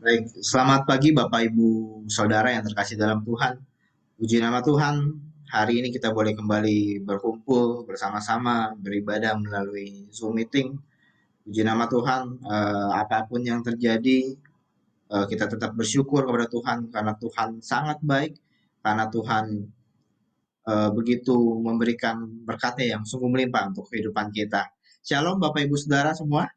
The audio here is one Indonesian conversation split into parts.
Baik, selamat pagi Bapak Ibu Saudara yang terkasih dalam Tuhan. Puji nama Tuhan, hari ini kita boleh kembali berkumpul bersama-sama beribadah melalui Zoom meeting. Puji nama Tuhan, apapun yang terjadi, kita tetap bersyukur kepada Tuhan karena Tuhan sangat baik, karena Tuhan begitu memberikan berkat-Nya yang sungguh melimpah untuk kehidupan kita. Shalom Bapak Ibu Saudara semua.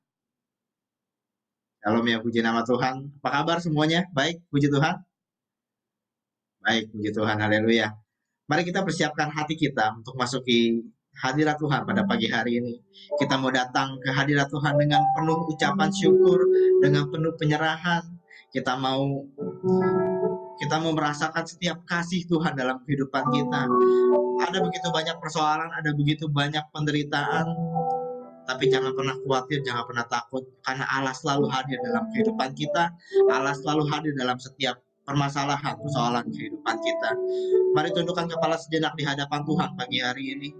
Shalom ya, puji nama Tuhan. Apa kabar semuanya? Baik, puji Tuhan. Baik, puji Tuhan, haleluya. Mari kita persiapkan hati kita untuk masuki hadirat Tuhan pada pagi hari ini. Kita mau datang ke hadirat Tuhan dengan penuh ucapan syukur, dengan penuh penyerahan. Kita mau merasakan setiap kasih Tuhan dalam kehidupan kita. Ada begitu banyak persoalan, ada begitu banyak penderitaan, tapi jangan pernah khawatir, jangan pernah takut, karena Allah selalu hadir dalam kehidupan kita. Allah selalu hadir dalam setiap permasalahan, persoalan kehidupan kita. Mari tundukkan kepala sejenak di hadapan Tuhan pagi hari ini.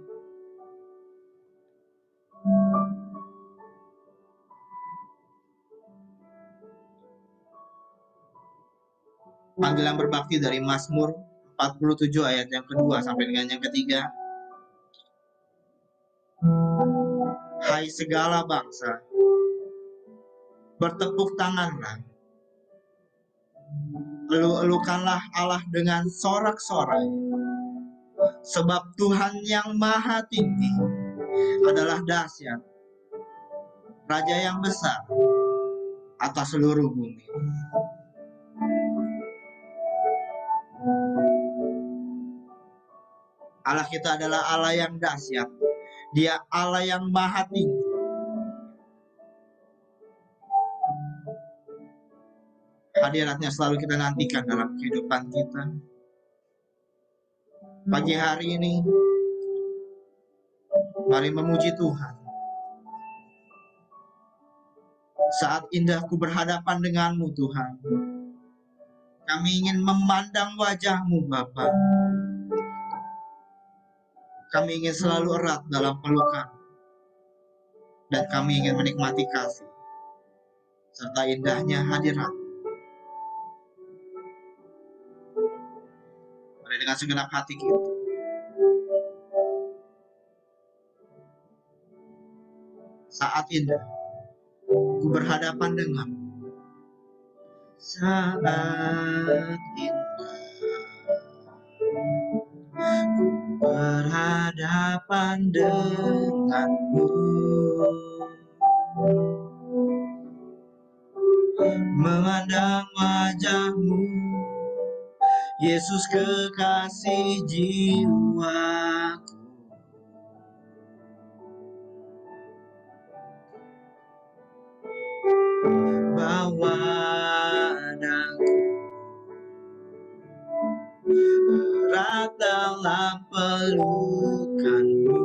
Panggilan berbakti dari Mazmur 47 ayat yang kedua sampai dengan yang ketiga. Hai segala bangsa, bertepuk tanganlah, elu-elukanlah Allah dengan sorak-sorai, sebab Tuhan yang maha tinggi adalah dahsyat, Raja yang besar atas seluruh bumi. Allah kita adalah Allah yang dahsyat. Dia Allah yang maha tinggi. Hadiratnya selalu kita nantikan dalam kehidupan kita. Pagi hari ini, mari memuji Tuhan. Saat indah ku berhadapan denganmu Tuhan. Kami ingin memandang wajah-Mu Bapa. Kami ingin selalu erat dalam pelukan. Dan kami ingin menikmati kasih serta indahnya hadirat. Mari dengan segenap hati kita. Saat indah ku berhadapan dengan. Saat indah ku berhadapan denganmu, memandang wajah-Mu, Yesus kekasih jiwaku. Bawa daku erat dalam pelukan-Mu,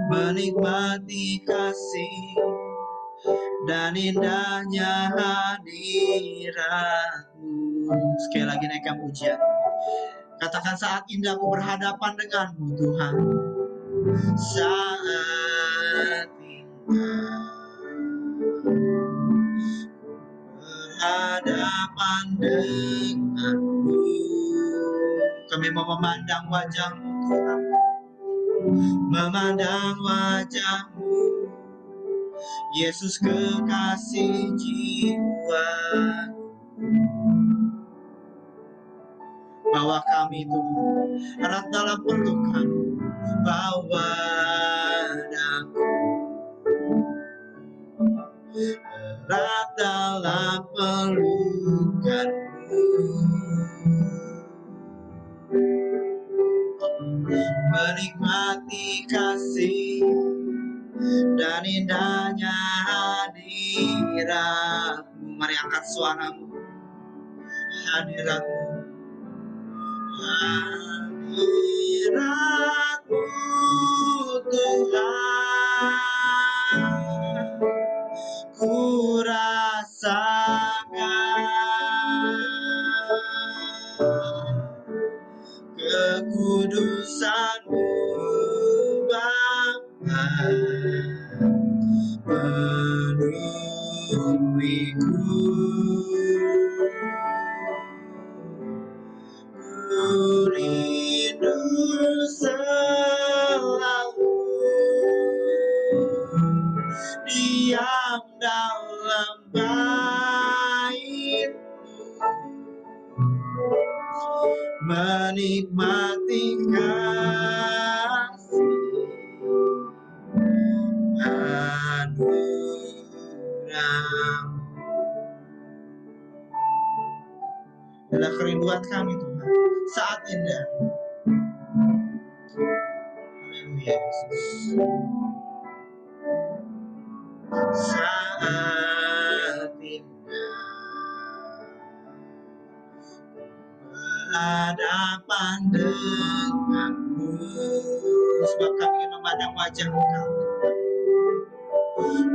menikmati kasih dan indahnya hadirat-Mu. Sekali lagi naikkan pujian. Katakan, saat indah aku berhadapan denganmu Tuhan. Saat indah berhadapan denganmu. Kami mau memandang wajah-Mu Tuhan. Memandang wajah-Mu, Yesus kekasih jiwaku. Bawa kami Tuhan erat dalam pelukan, bawa daku erat dalam pelukan-Mu, menikmati kasih dan indahnya hadirat-Mu. Mari angkat suaramu. Hadirat-Mu, hadirat-Mu Tuhan, ku rasakan kekudusan-Mu Bapa, rindu selalu diam dalam bait, menikmati kasih anugerah. Adalah kerinduan kami Tuhan saat indah. Haleluya Yesus. Saat indah berhadapan denganmu, sebab kami ingin memandang wajah-Mu,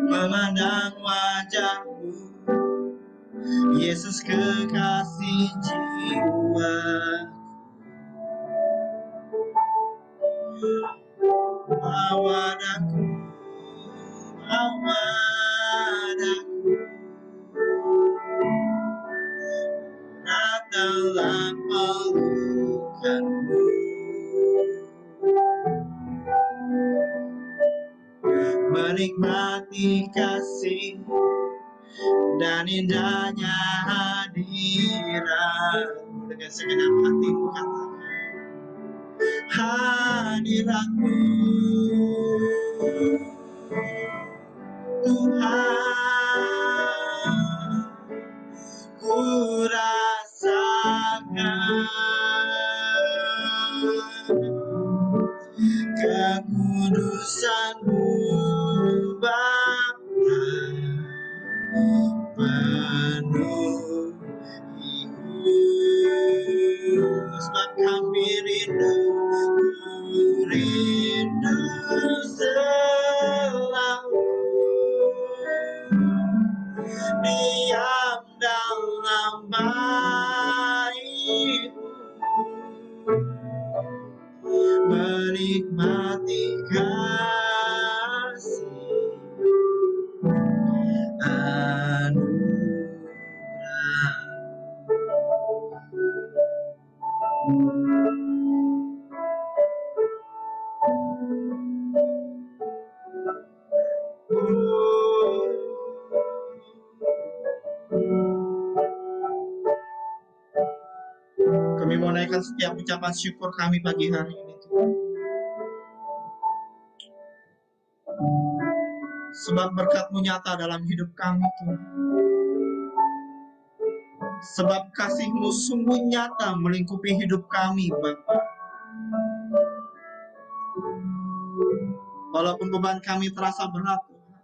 memandang wajah-Mu, Yesus kekasih jiwa. Awadaku, awadaku, datanglah pelukanmu, menikmati kasih dan indahnya hadiratmu. Dengan segenap hatimu katakan, hadiratmu Tuhan, ku rasakan kekudusan-Mu Bapa, penuhiku, sebab kami rindu, rindu selalu diam dalam bait-Mu, menikmati kasih anugerah. Kami mau naikkan setiap ucapan syukur kami pagi hari ini Tuhan. Sebab berkat-Mu nyata dalam hidup kami Tuhan. Sebab kasih-Mu sungguh nyata melingkupi hidup kami Bapa. Walaupun beban kami terasa berat Tuhan,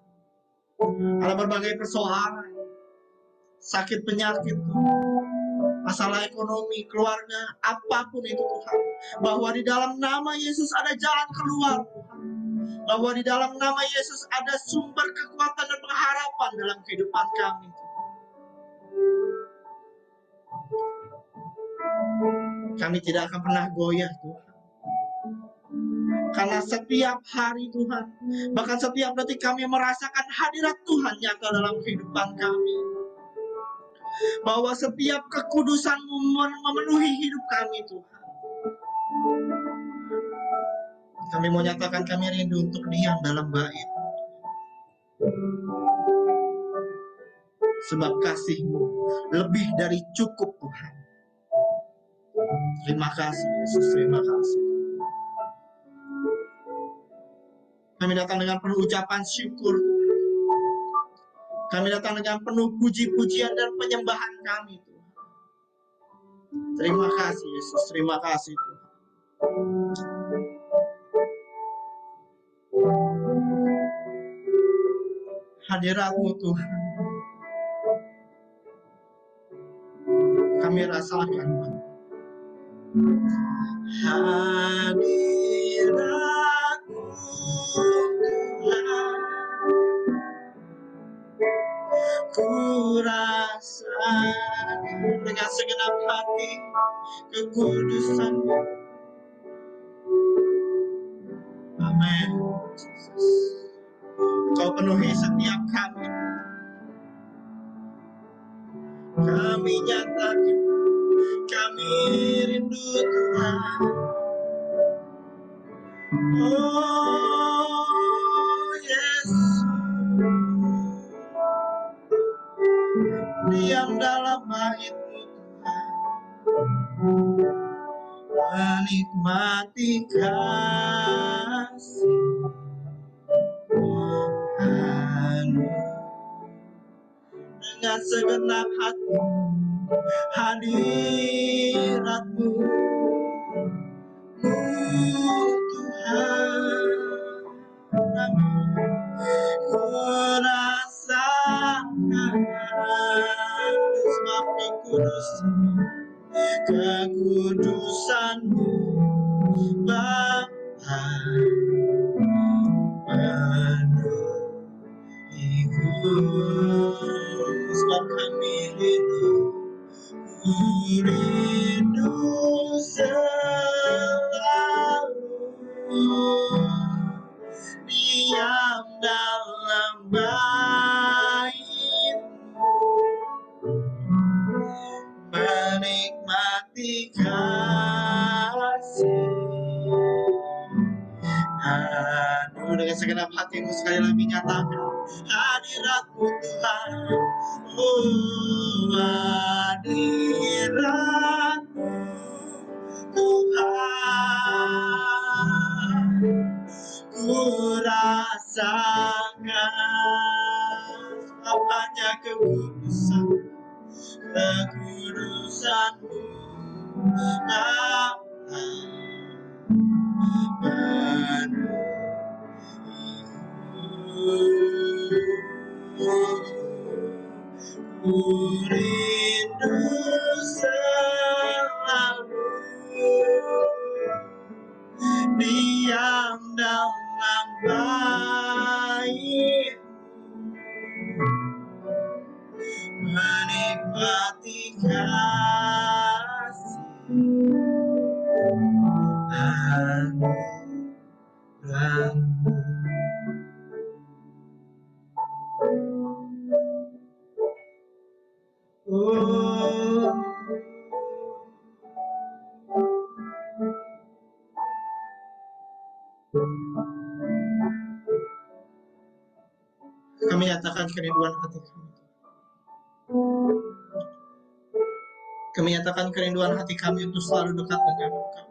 ada berbagai persoalan, sakit penyakit Tuhan, masalah ekonomi, keluarga, apapun itu Tuhan, bahwa di dalam nama Yesus ada jalan keluar Tuhan, bahwa di dalam nama Yesus ada sumber kekuatan dan pengharapan dalam kehidupan kami Tuhan. Kami tidak akan pernah goyah Tuhan, karena setiap hari Tuhan, bahkan setiap detik kami merasakan hadirat Tuhan nyata dalam kehidupan kami, bahwa setiap kekudusan-Mu memenuhi hidup kami Tuhan. Kami mau nyatakan kami rindu untuk diam dalam bait-Mu, sebab kasih-Mu lebih dari cukup Tuhan. Terima kasih Yesus, terima kasih. Kami datang dengan penuh ucapan syukur Tuhan. Kami datang dengan penuh puji-pujian dan penyembahan kami Tuhan. Terima kasih Yesus, terima kasih Tuhan. Hadirat-Mu Tuhan kami rasakan Bapa. Hadirat-Mu Tuhan, ku rasakan dengan segenap hati kekudusan-Mu. Amin. Kau penuhi setiap kami. kami nyatakan, kami rindu Tuhan. Oh Yesus, diam dalam bait-Mu Tuhan, menikmati kasih dengan segenap hati, hadirat-Mu Tuhan. Ku rasakan sebab kekudusan-Mu Bapa penuhiku, sebab kami rindu selalu diam dalam bait-Mu, menikmati kasih. Aduh, dengan segenap hatimu sekali lagi nyatakan hadirat-Mu Tuhan. Oh, hadirat-Mu Tuhan, ku rasakan apanya kekudusan-Mu ku rindu selalu diam dalam bait-Mu, menikmati kasih anugerah-Mu. Oh, kami nyatakan kerinduan hati kami. Kami nyatakan kerinduan hati kami untuk selalu dekat dengan Engkau.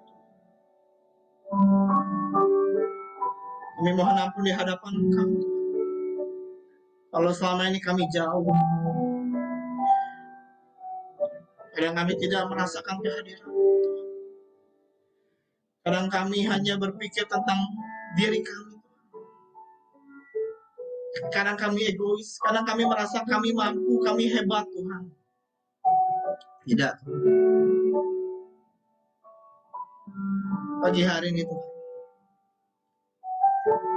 Kami mohon ampun di hadapan Engkau. Kalau selama ini kami jauh, kadang kami tidak merasakan kehadiran. Kadang kami hanya berpikir tentang diri kami. Kadang kami egois, kadang kami merasa kami mampu, kami hebat Tuhan. Tidak. Pagi hari ini Tuhan,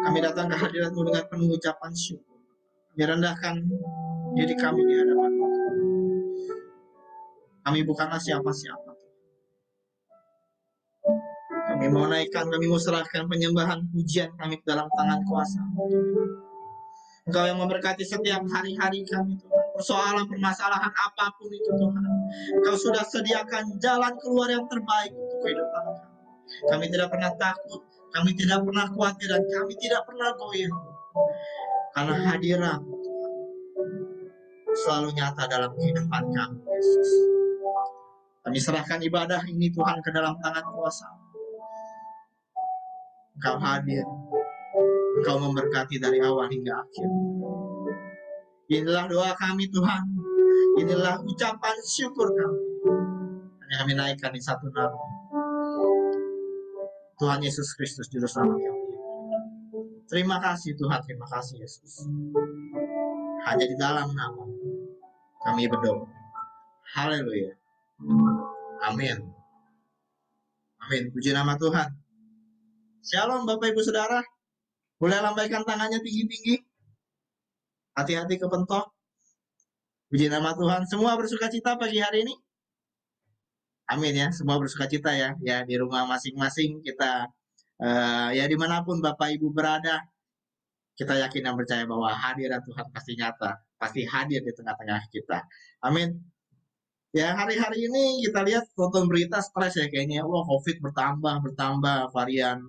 kami datang ke hadirat-Mu dengan penuh ucapan syukur. Kami rendahkan diri kami di hadapan-Mu. Kami bukanlah siapa-siapa. Kami mau naikkan, kami mau serahkan penyembahan pujian kami ke dalam tangan kuasa. Engkau yang memberkati setiap hari-hari kami Tuhan. Persoalan, permasalahan apapun itu Tuhan, Engkau sudah sediakan jalan keluar yang terbaik untuk kehidupan kami. Kami tidak pernah takut, kami tidak pernah khawatir, dan kami tidak pernah goyah. Karena hadirat Tuhan selalu nyata dalam kehidupan kami, Yesus. Kami serahkan ibadah ini Tuhan ke dalam tangan kuasa. Engkau hadir, Engkau memberkati dari awal hingga akhir. Inilah doa kami Tuhan, inilah ucapan syukur kami. Hanya kami naikkan di satu nama, Tuhan Yesus Kristus Juru Selamat kami. Terima kasih Tuhan, terima kasih Yesus. Hanya di dalam nama kami berdoa. Haleluya. Amin. Amin. Puji nama Tuhan. Shalom Bapak Ibu Saudara. Boleh lambaikan tangannya tinggi-tinggi. Hati-hati kepentok. Puji nama Tuhan. Semua bersuka cita pagi hari ini. Amin ya. Semua bersuka cita ya. Ya di rumah masing-masing kita ya dimanapun Bapak Ibu berada. Kita yakin dan percaya bahwa hadirat Tuhan pasti nyata. Pasti hadir di tengah-tengah kita. Amin. Ya hari-hari ini kita lihat tonton berita stres ya kayaknya. Wah COVID bertambah varian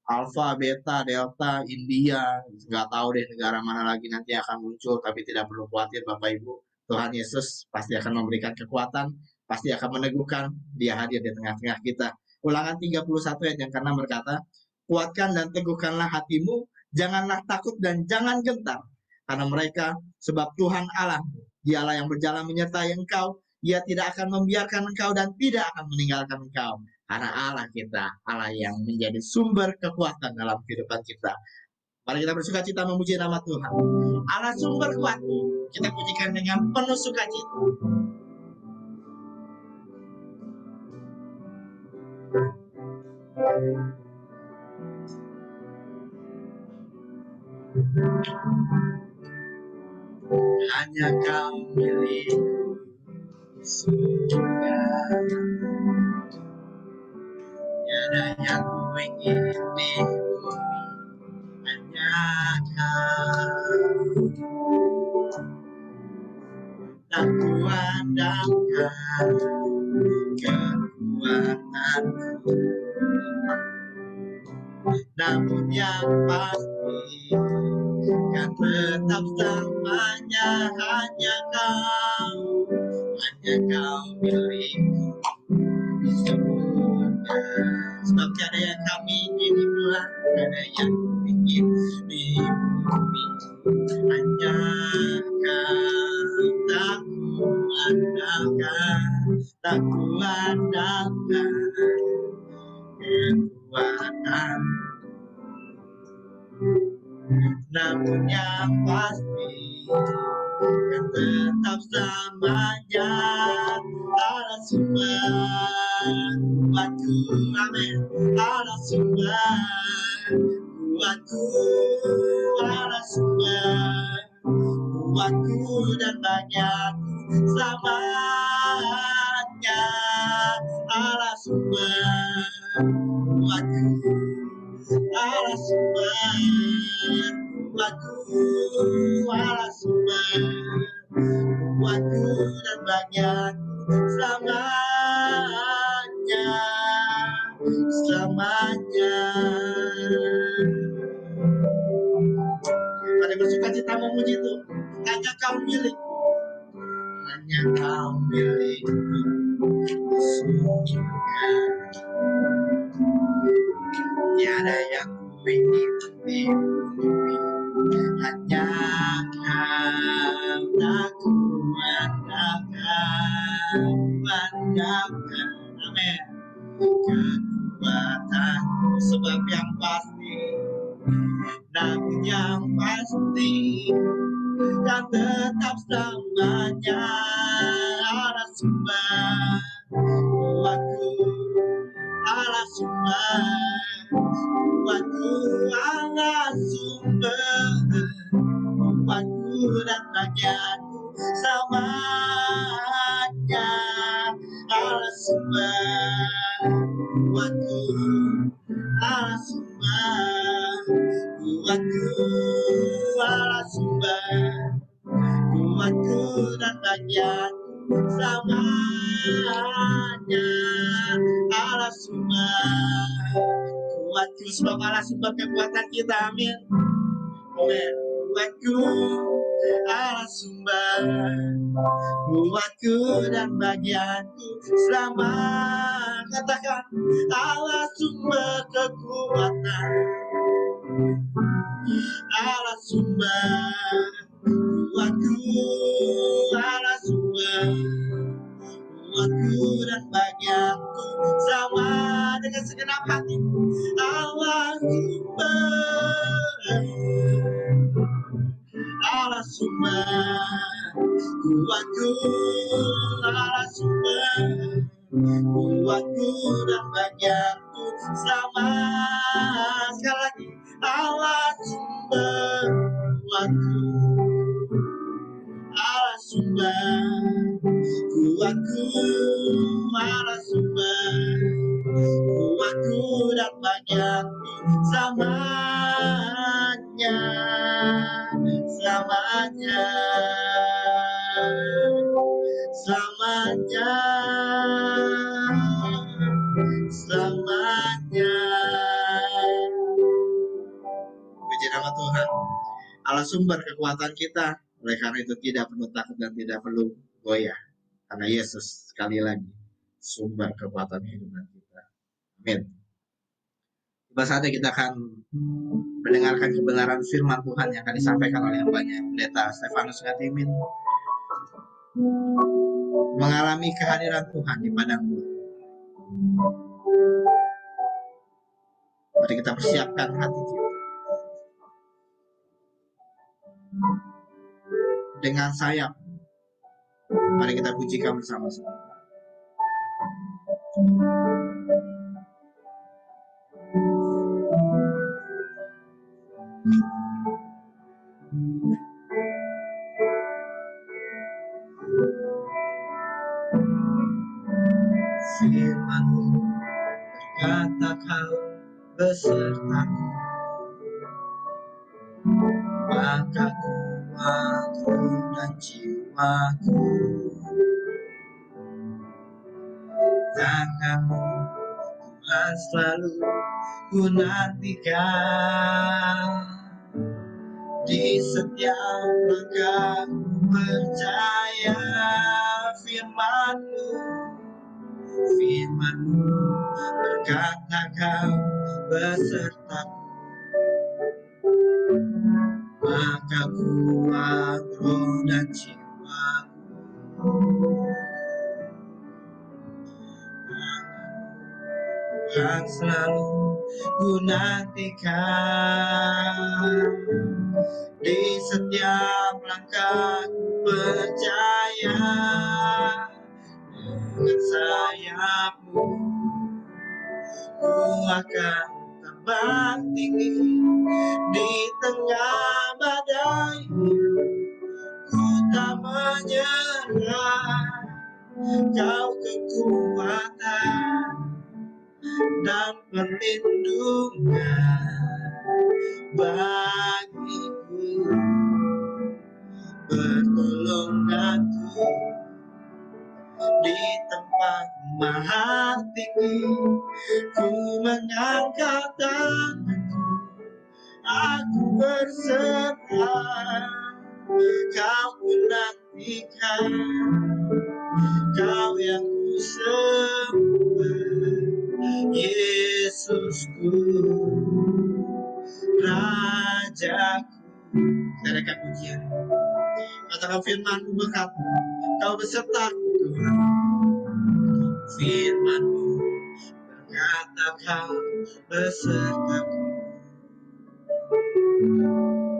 Alpha, Beta, Delta, India. Nggak tahu deh negara mana lagi nanti akan muncul. Tapi tidak perlu khawatir Bapak Ibu. Tuhan Yesus pasti akan memberikan kekuatan. Pasti akan meneguhkan. Dia hadir di tengah-tengah kita. Ulangan 31 ayat yang ke-6 berkata, kuatkan dan teguhkanlah hatimu. Janganlah takut dan jangan gentar. Karena mereka, sebab Tuhan Allah, dialah yang berjalan menyertai engkau. Ia tidak akan membiarkan engkau dan tidak akan meninggalkan engkau. Karena Allah kita, Allah yang menjadi sumber kekuatan dalam kehidupan kita. Mari kita bersuka cita memuji nama Tuhan. Allah sumber kuat. Kita pujikan dengan penuh sukacita. Hanya kau milikku surga. Tiada yang ku ingin di bumi, hanya kau. Tak kuandalkan kekuatanku, namun yang pasti kan tetap selamanya hanya kau milikku sempurna. Sebab tiada yang kami ingin di bulan, tiada yang ingin di bumi, hanya kau. Tak kuandalkan kekuatan, namun yang pasti kan tetap selamanya Allah sumber kuatku, amin. Allah sumber kuatku, Allah sumber kuatku dan banyakku selamanya. Allah sumber kuatku, Allah sumber kuatku, Allah sumber kuatku dan banyakku selamanya. Mari bersuka cita memuji Tuhan. Hanya kau milikku, hanya kau milikku surga. Tiada yang ku ingin di bumi, hanya kau. Tak kuandalkan, amin, kekuatanku. Sebab yang pasti, namun yang pasti dan tetap selamanya Allah sumber kuatku, Allah sumber kuatku, Allah sumber kuatku dan banyakku selamanya. Allah sumber kuatku, Allah sumber kuatku, Allah sumber kuatku dan banyakku selamanya. Allah sumber kuatku, sebab Allah sumber kekuatan kita, amin. Amin. Kuatku, Allah sumber kuatku dan bagianku selama. Katakan Allah sumber kekuatan, Allah sumber kuatku, Allah sumber kuatku dan bagianku sama dengan segenap hati. Allah sumber, Allah sumber kuatku, Allah sumber kuatku dan bagianku sama. Sekali lagi, Allah sumber kuatku, Allah sumber kuatku, Allah sumber kuatku dan banyakku selamanya, selamanya, selamanya. nama Tuhan. Allah sumber kekuatan kita. Oleh karena itu tidak perlu takut dan tidak perlu goyah. Karena Yesus sekali lagi sumber kekuatan kehidupan kita. Amin. Tiba saatnya kita akan mendengarkan kebenaran firman Tuhan yang akan disampaikan oleh hambanya Pendeta Stefanus Ngatimin, mengalami kehadiran Tuhan di padang gurun. Mari kita persiapkan hati kita dengan sayap. Mari kita pujikan bersama-sama. Firman-Mu berkata Kau besertaku, maka kuat roh dan jiwaku. Tangan-Mu Tuhan selalu ku nantikan, di setiap langkah ku percaya. Firman-Mu berkata Kau besertaku, maka kuat roh dan jiwaku. Tuhan selalu ku nantikan, di setiap langkah ku percaya. Dengan sayap-Mu ku akan terbang tinggi, di tengah badai hidup ku tak menyerah. Kau kekuatan dan perlindungan bagiku, pertolonganku di tempat maha tinggi. Ku mengangkat tanganku, aku berserah. Kau ku nantikan, Kau yang ku sembah, Yesusku, Rajaku. Kita pujian. Katakan firman-Mu berkata, Kau besertaku Tuhan. Firman-Mu berkata Kau besertaku,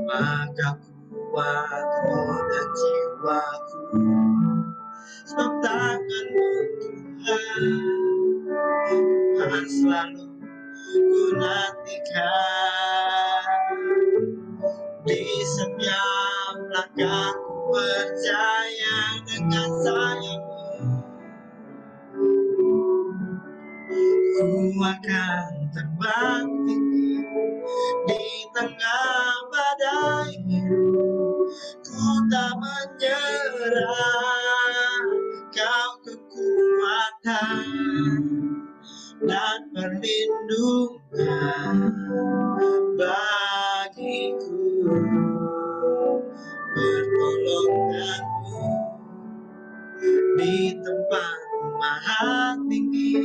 maka kuat roh dan jiwaku. Sebab tangan-Mu Tuhan selalu ku nantikan, di setiap langkah ku percaya. Dengan sayap-Mu ku akan terbang tinggi, di tengah badai hidup ku tak menyerah. Kau kekuatan dan perlindungan bagiku, pertolongan-Mu di tempat maha tinggi.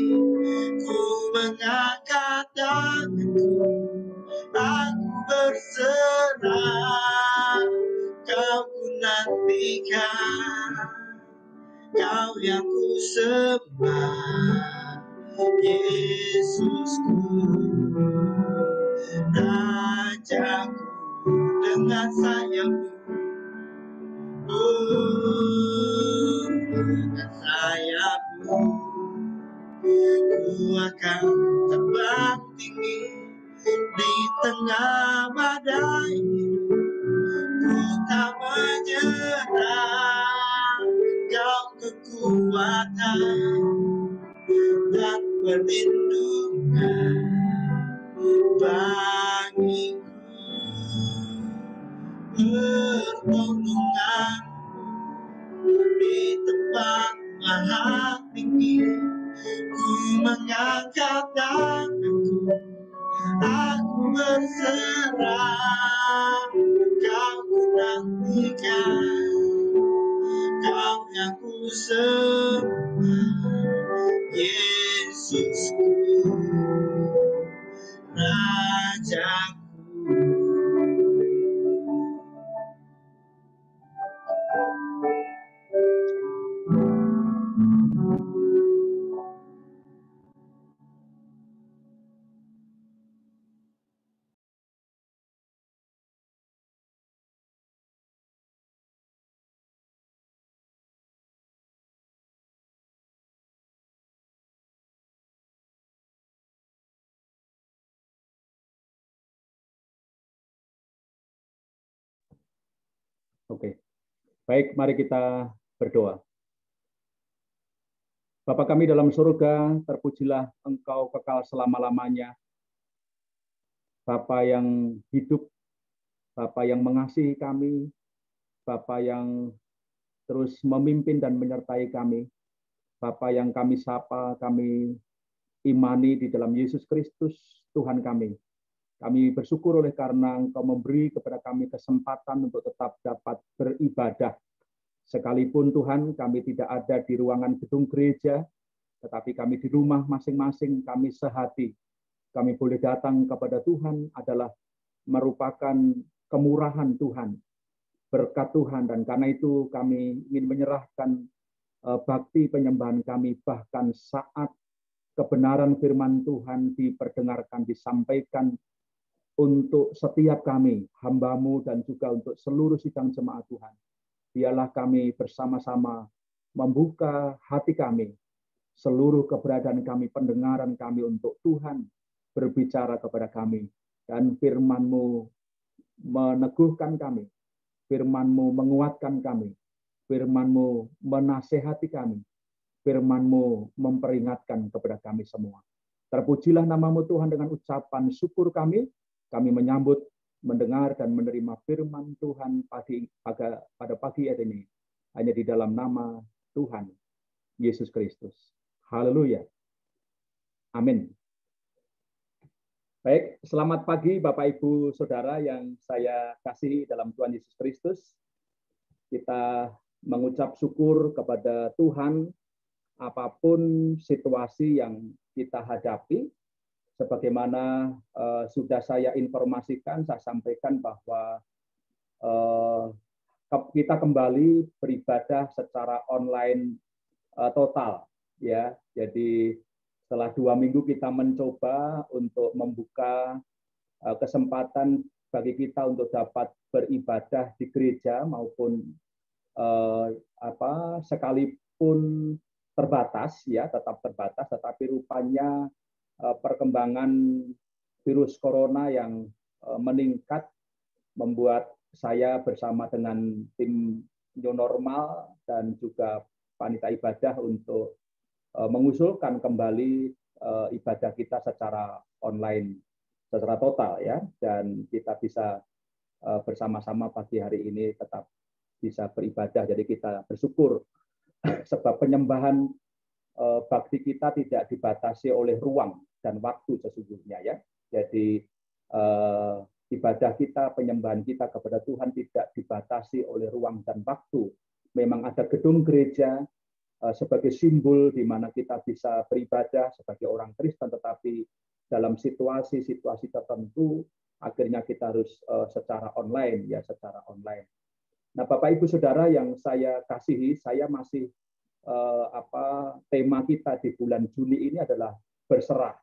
Ku mengangkat tanganku, aku berserah. Kau ku nantikan, Kau yang ku sembah, Yesusku, Rajaku. Dengan sayap-Mu, dengan sayap-Mu ku akan terbang tinggi, di tengah badai hidup ku tak menyerah. Kau kekuatan dan perlindungan bagiku, pertolongan di tempat maha tinggi. Ku mengangkat tanganku, aku berserah. Kau ku nantikan, Kau yang ku sembah, Yesusku, Rajaku. Oke, baik, mari kita berdoa. Bapa kami dalam surga, terpujilah Engkau kekal selama-lamanya. Bapa yang hidup, Bapa yang mengasihi kami, Bapa yang terus memimpin dan menyertai kami. Bapa yang kami sapa, kami imani di dalam Yesus Kristus, Tuhan kami. Kami bersyukur oleh karena Engkau memberi kepada kami kesempatan untuk tetap dapat beribadah. Sekalipun Tuhan, kami tidak ada di ruangan gedung gereja, tetapi kami di rumah masing-masing, kami sehati. Kami boleh datang kepada Tuhan adalah merupakan kemurahan Tuhan, berkat Tuhan, dan karena itu kami ingin menyerahkan bakti penyembahan kami, bahkan saat kebenaran firman Tuhan diperdengarkan, disampaikan untuk setiap kami, hamba-Mu, dan juga untuk seluruh sidang jemaat Tuhan. Biarlah kami bersama-sama membuka hati kami, seluruh keberadaan kami, pendengaran kami untuk Tuhan berbicara kepada kami. Dan firman-Mu meneguhkan kami, firman-Mu menguatkan kami, firman-Mu menasehati kami, firman-Mu memperingatkan kepada kami semua. Terpujilah nama-Mu Tuhan. Dengan ucapan syukur kami menyambut, mendengar, dan menerima firman Tuhan pada pagi hari ini. Hanya di dalam nama Tuhan Yesus Kristus. Haleluya. Amin. Baik, selamat pagi Bapak Ibu Saudara yang saya kasihi dalam Tuhan Yesus Kristus. Kita mengucap syukur kepada Tuhan apapun situasi yang kita hadapi. Sebagaimana sudah saya informasikan, saya sampaikan bahwa kita kembali beribadah secara online total, ya. Jadi setelah 2 minggu kita mencoba untuk membuka kesempatan bagi kita untuk dapat beribadah di gereja maupun sekalipun terbatas, ya, tetap terbatas, tetapi rupanya perkembangan virus corona yang meningkat membuat saya bersama dengan tim New Normal dan juga panitia ibadah untuk mengusulkan kembali ibadah kita secara online, secara total, ya, dan kita bisa bersama-sama pagi hari ini tetap bisa beribadah. Jadi kita bersyukur sebab penyembahan bakti kita tidak dibatasi oleh ruang dan waktu sesungguhnya, ya. Jadi ibadah kita, penyembahan kita kepada Tuhan tidak dibatasi oleh ruang dan waktu. Memang ada gedung gereja sebagai simbol di mana kita bisa beribadah sebagai orang Kristen, tetapi dalam situasi-situasi tertentu akhirnya kita harus secara online, ya, secara online. Nah, Bapak Ibu Saudara yang saya kasihi, saya masih tema kita di bulan Juni ini adalah berserah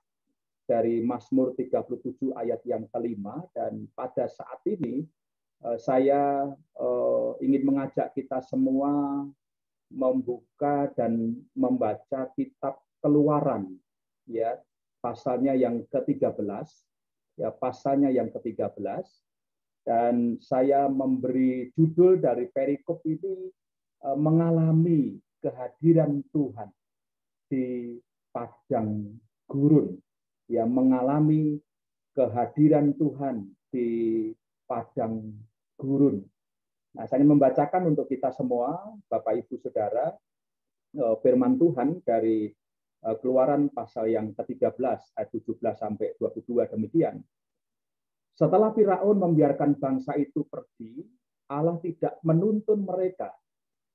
dari Mazmur 37 ayat yang kelima, dan pada saat ini saya ingin mengajak kita semua membuka dan membaca kitab Keluaran, ya, pasalnya yang ke-13, ya, pasalnya yang ke-13, dan saya memberi judul dari perikop ini mengalami kehadiran Tuhan di padang gurun, ya, mengalami kehadiran Tuhan di padang gurun. Nah, saya membacakan untuk kita semua, Bapak Ibu Saudara, firman Tuhan dari Keluaran pasal yang ke-13 ayat 17 sampai 22 demikian. Setelah Firaun membiarkan bangsa itu pergi, Allah tidak menuntun mereka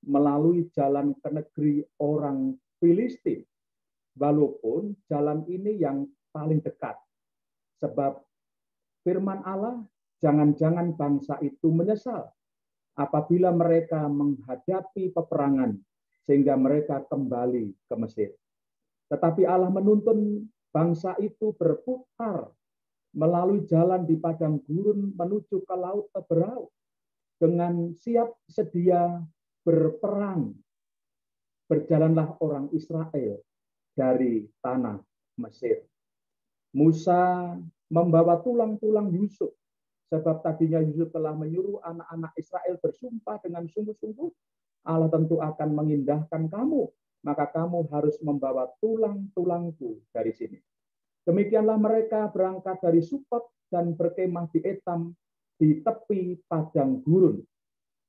melalui jalan ke negeri orang Filistin, walaupun jalan ini yang paling dekat. Sebab firman Allah, jangan-jangan bangsa itu menyesal apabila mereka menghadapi peperangan sehingga mereka kembali ke Mesir. Tetapi Allah menuntun bangsa itu berputar melalui jalan di padang gurun menuju ke laut Teberau dengan siap sedia berperang. Berjalanlah orang Israel dari tanah Mesir. Musa membawa tulang-tulang Yusuf, sebab tadinya Yusuf telah menyuruh anak-anak Israel bersumpah dengan sungguh-sungguh, Allah tentu akan mengindahkan kamu, maka kamu harus membawa tulang-tulangku dari sini. Demikianlah mereka berangkat dari Sukot dan berkemah di Etam di tepi padang gurun.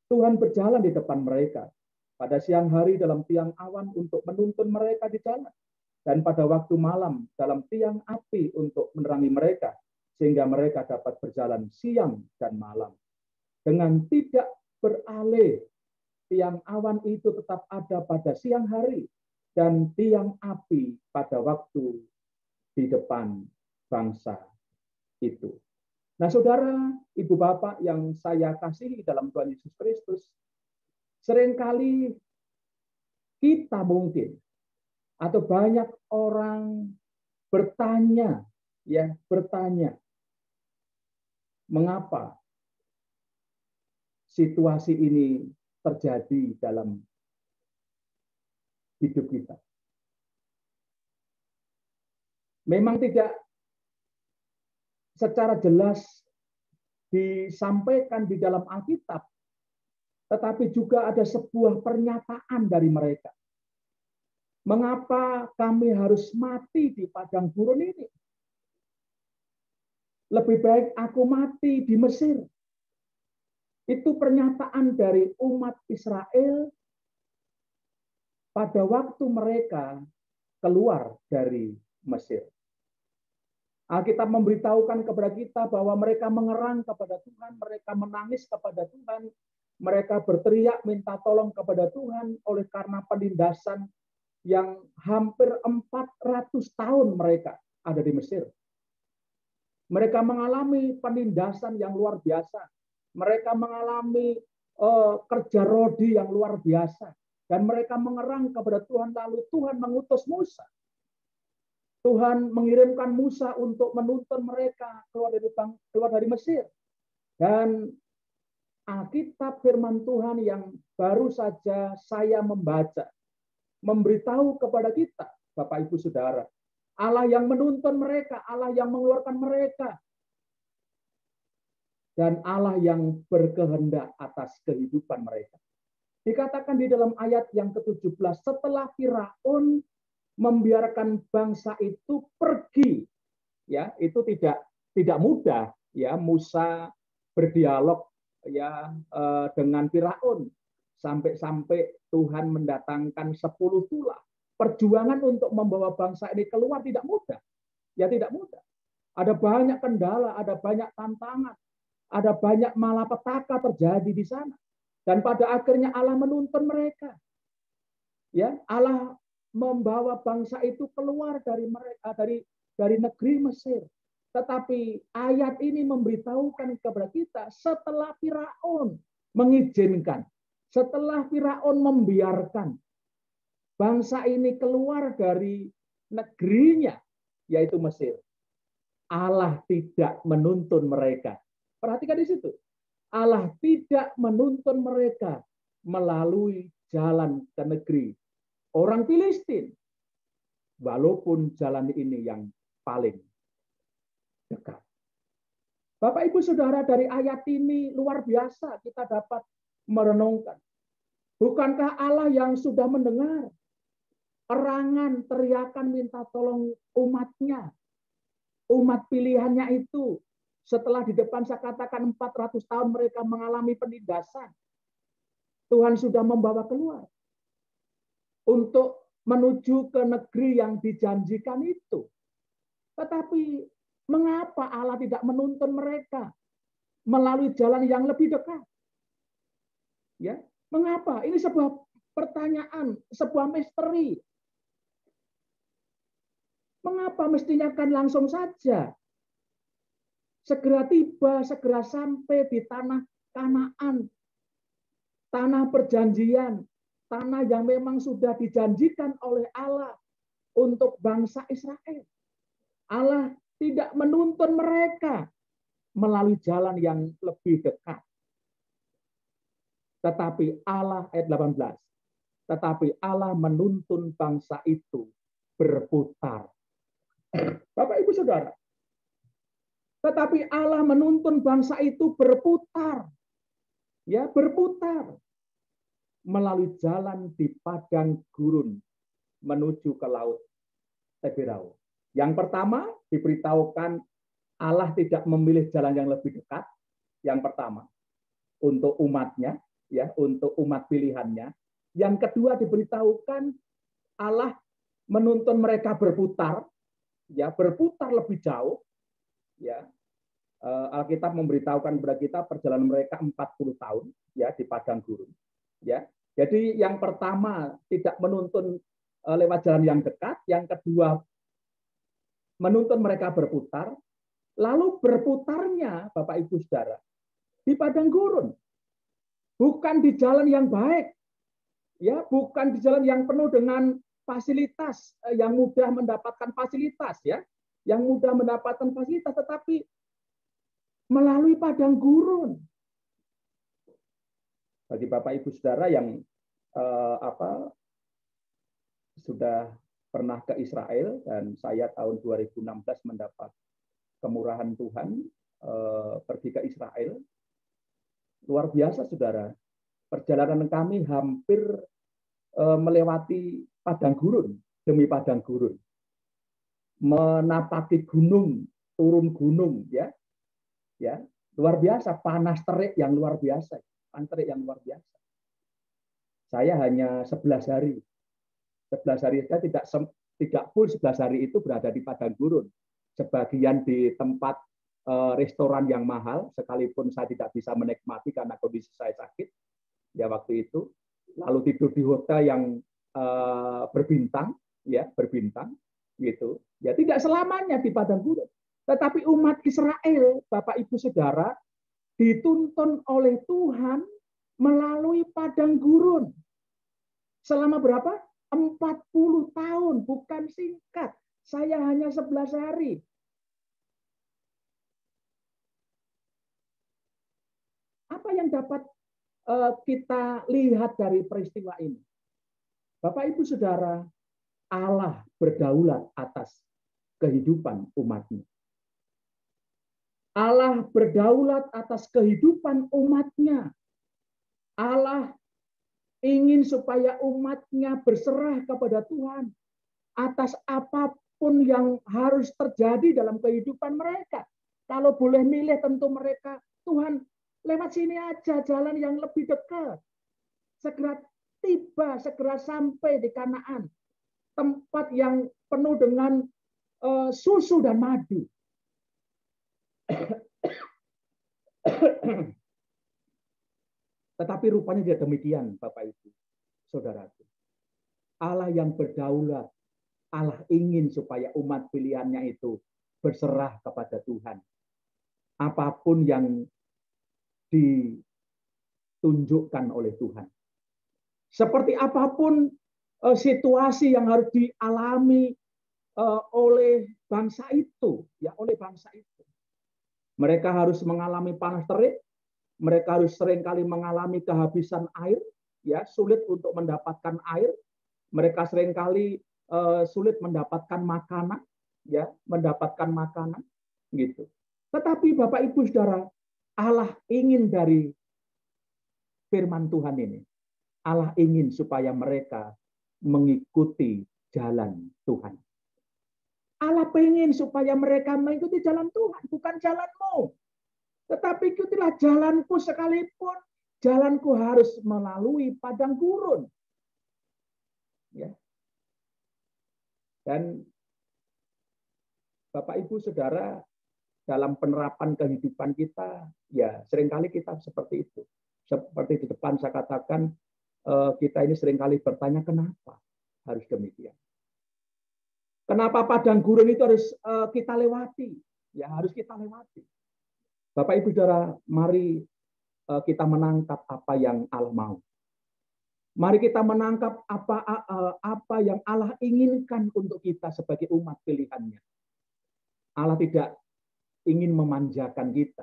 Tuhan berjalan di depan mereka pada siang hari dalam tiang awan untuk menuntun mereka di jalan, dan pada waktu malam dalam tiang api untuk menerangi mereka, sehingga mereka dapat berjalan siang dan malam. Dengan tidak beralih, tiang awan itu tetap ada pada siang hari, dan tiang api pada waktu di depan bangsa itu. Nah, saudara, ibu bapak yang saya kasihi dalam Tuhan Yesus Kristus, seringkali kita mungkin atau banyak orang bertanya, mengapa situasi ini terjadi dalam hidup kita. Memang tidak secara jelas disampaikan di dalam Alkitab, tetapi juga ada sebuah pernyataan dari mereka. Mengapa kami harus mati di padang gurun ini? Lebih baik aku mati di Mesir. Itu pernyataan dari umat Israel pada waktu mereka keluar dari Mesir. Alkitab memberitahukan kepada kita bahwa mereka mengerang kepada Tuhan, mereka menangis kepada Tuhan, mereka berteriak minta tolong kepada Tuhan oleh karena penindasan yang hampir 400 tahun mereka ada di Mesir. Mereka mengalami penindasan yang luar biasa. Mereka mengalami kerja rodi yang luar biasa. Dan mereka mengerang kepada Tuhan, lalu Tuhan mengutus Musa. Tuhan mengirimkan Musa untuk menuntun mereka keluar dari Mesir. Dan Alkitab firman Tuhan yang baru saja saya membaca, memberitahu kepada kita, Bapak Ibu Saudara, Allah yang menuntun mereka, Allah yang mengeluarkan mereka, dan Allah yang berkehendak atas kehidupan mereka. Dikatakan di dalam ayat yang ke-17, setelah Firaun membiarkan bangsa itu pergi, ya itu tidak mudah, ya Musa berdialog dengan Firaun sampai Tuhan mendatangkan 10 tulah. Perjuangan untuk membawa bangsa ini keluar tidak mudah, ya tidak mudah. Ada banyak kendala, ada banyak tantangan, ada banyak malapetaka terjadi di sana, dan pada akhirnya Allah menuntun mereka. Ya, Allah membawa bangsa itu keluar dari negeri Mesir. Tetapi ayat ini memberitahukan kepada kita setelah Firaun mengizinkan, setelah Firaun membiarkan bangsa ini keluar dari negerinya, yaitu Mesir, Allah tidak menuntun mereka. Perhatikan di situ. Allah tidak menuntun mereka melalui jalan ke negeri orang Filistin, walaupun jalan ini yang paling dekat. Bapak Ibu Saudara, dari ayat ini luar biasa kita dapat merenungkan. Bukankah Allah yang sudah mendengar erangan, teriakan minta tolong umatnya, umat pilihannya itu, setelah di depan saya katakan 400 tahun mereka mengalami penindasan, Tuhan sudah membawa keluar untuk menuju ke negeri yang dijanjikan itu. Tetapi Mengapa Allah tidak menuntun mereka melalui jalan yang lebih dekat? Ya, mengapa? Ini sebuah pertanyaan, sebuah misteri. Mengapa mestinya kan langsung saja segera tiba, segera sampai di tanah Kanaan, tanah perjanjian, tanah yang memang sudah dijanjikan oleh Allah untuk bangsa Israel. Allah tidak menuntun mereka melalui jalan yang lebih dekat. Tetapi Allah, ayat 18, tetapi Allah menuntun bangsa itu berputar. Bapak, Ibu, Saudara, tetapi Allah menuntun bangsa itu berputar. Ya, berputar melalui jalan di padang gurun menuju ke laut Teberau. Yang pertama diberitahukan Allah tidak memilih jalan yang lebih dekat. Yang pertama untuk umatnya, ya, untuk umat pilihannya. Yang kedua diberitahukan Allah menuntun mereka berputar, ya, berputar lebih jauh, ya. Alkitab memberitahukan kepada kita perjalanan mereka 40 tahun, ya, di padang gurun, ya. Jadi yang pertama tidak menuntun lewat jalan yang dekat, yang kedua menuntun mereka berputar, lalu berputarnya Bapak Ibu Saudara di padang gurun, bukan di jalan yang baik, ya, bukan di jalan yang penuh dengan fasilitas, yang mudah mendapatkan fasilitas, ya, yang mudah mendapatkan fasilitas, tetapi melalui padang gurun. Bagi Bapak Ibu Saudara yang sudah pernah ke Israel, dan saya tahun 2016 mendapat kemurahan Tuhan pergi ke Israel. Luar biasa, Saudara. Perjalanan kami hampir melewati padang gurun demi padang gurun. Menapaki gunung, turun gunung, ya. Ya, luar biasa, panas terik yang luar biasa. Panas terik yang luar biasa. Saya hanya 11 hari. 11 hari saja tidak full 11 hari itu berada di padang gurun. Sebagian di tempat restoran yang mahal, sekalipun saya tidak bisa menikmati karena kondisi saya sakit ya waktu itu. Lalu tidur di hotel yang berbintang, ya, berbintang gitu. Ya, tidak selamanya di padang gurun. Tetapi umat Israel, Bapak Ibu Saudara, dituntun oleh Tuhan melalui padang gurun. Selama berapa? 40 tahun, bukan singkat. Saya hanya 11 hari. Apa yang dapat kita lihat dari peristiwa ini? Bapak Ibu Saudara, Allah berdaulat atas kehidupan umatnya. Allah berdaulat atas kehidupan umatnya. Allah ingin supaya umatnya berserah kepada Tuhan atas apapun yang harus terjadi dalam kehidupan mereka. Kalau boleh milih tentu mereka, Tuhan lewat sini aja, jalan yang lebih dekat. Segera tiba, segera sampai di Kanaan. Tempat yang penuh dengan susu dan madu. Tetapi rupanya tidak demikian, Bapak Ibu, Saudaraku. Allah yang berdaulat, Allah ingin supaya umat pilihannya itu berserah kepada Tuhan. Apapun yang ditunjukkan oleh Tuhan. Seperti apapun situasi yang harus dialami oleh bangsa itu, ya, oleh bangsa itu. Mereka harus mengalami panas terik, mereka harus seringkali mengalami kehabisan air, ya, sulit untuk mendapatkan air. Mereka seringkali sulit mendapatkan makanan, ya, mendapatkan makanan, gitu. Tetapi Bapak Ibu Saudara, Allah ingin dari firman Tuhan ini, Allah ingin supaya mereka mengikuti jalan Tuhan. Allah ingin supaya mereka mengikuti jalan Tuhan, bukan jalanmu. Tetapi ikutilah jalanku sekalipun jalanku harus melalui padang gurun. Ya. Dan Bapak Ibu Saudara, dalam penerapan kehidupan kita, ya seringkali kita seperti itu. Seperti di depan saya katakan, kita ini seringkali bertanya kenapa harus demikian. Kenapa padang gurun itu harus kita lewati? Ya harus kita lewati. Bapak Ibu Saudara, mari kita menangkap apa yang Allah mau. Mari kita menangkap apa yang Allah inginkan untuk kita sebagai umat pilihannya. Allah tidak ingin memanjakan kita.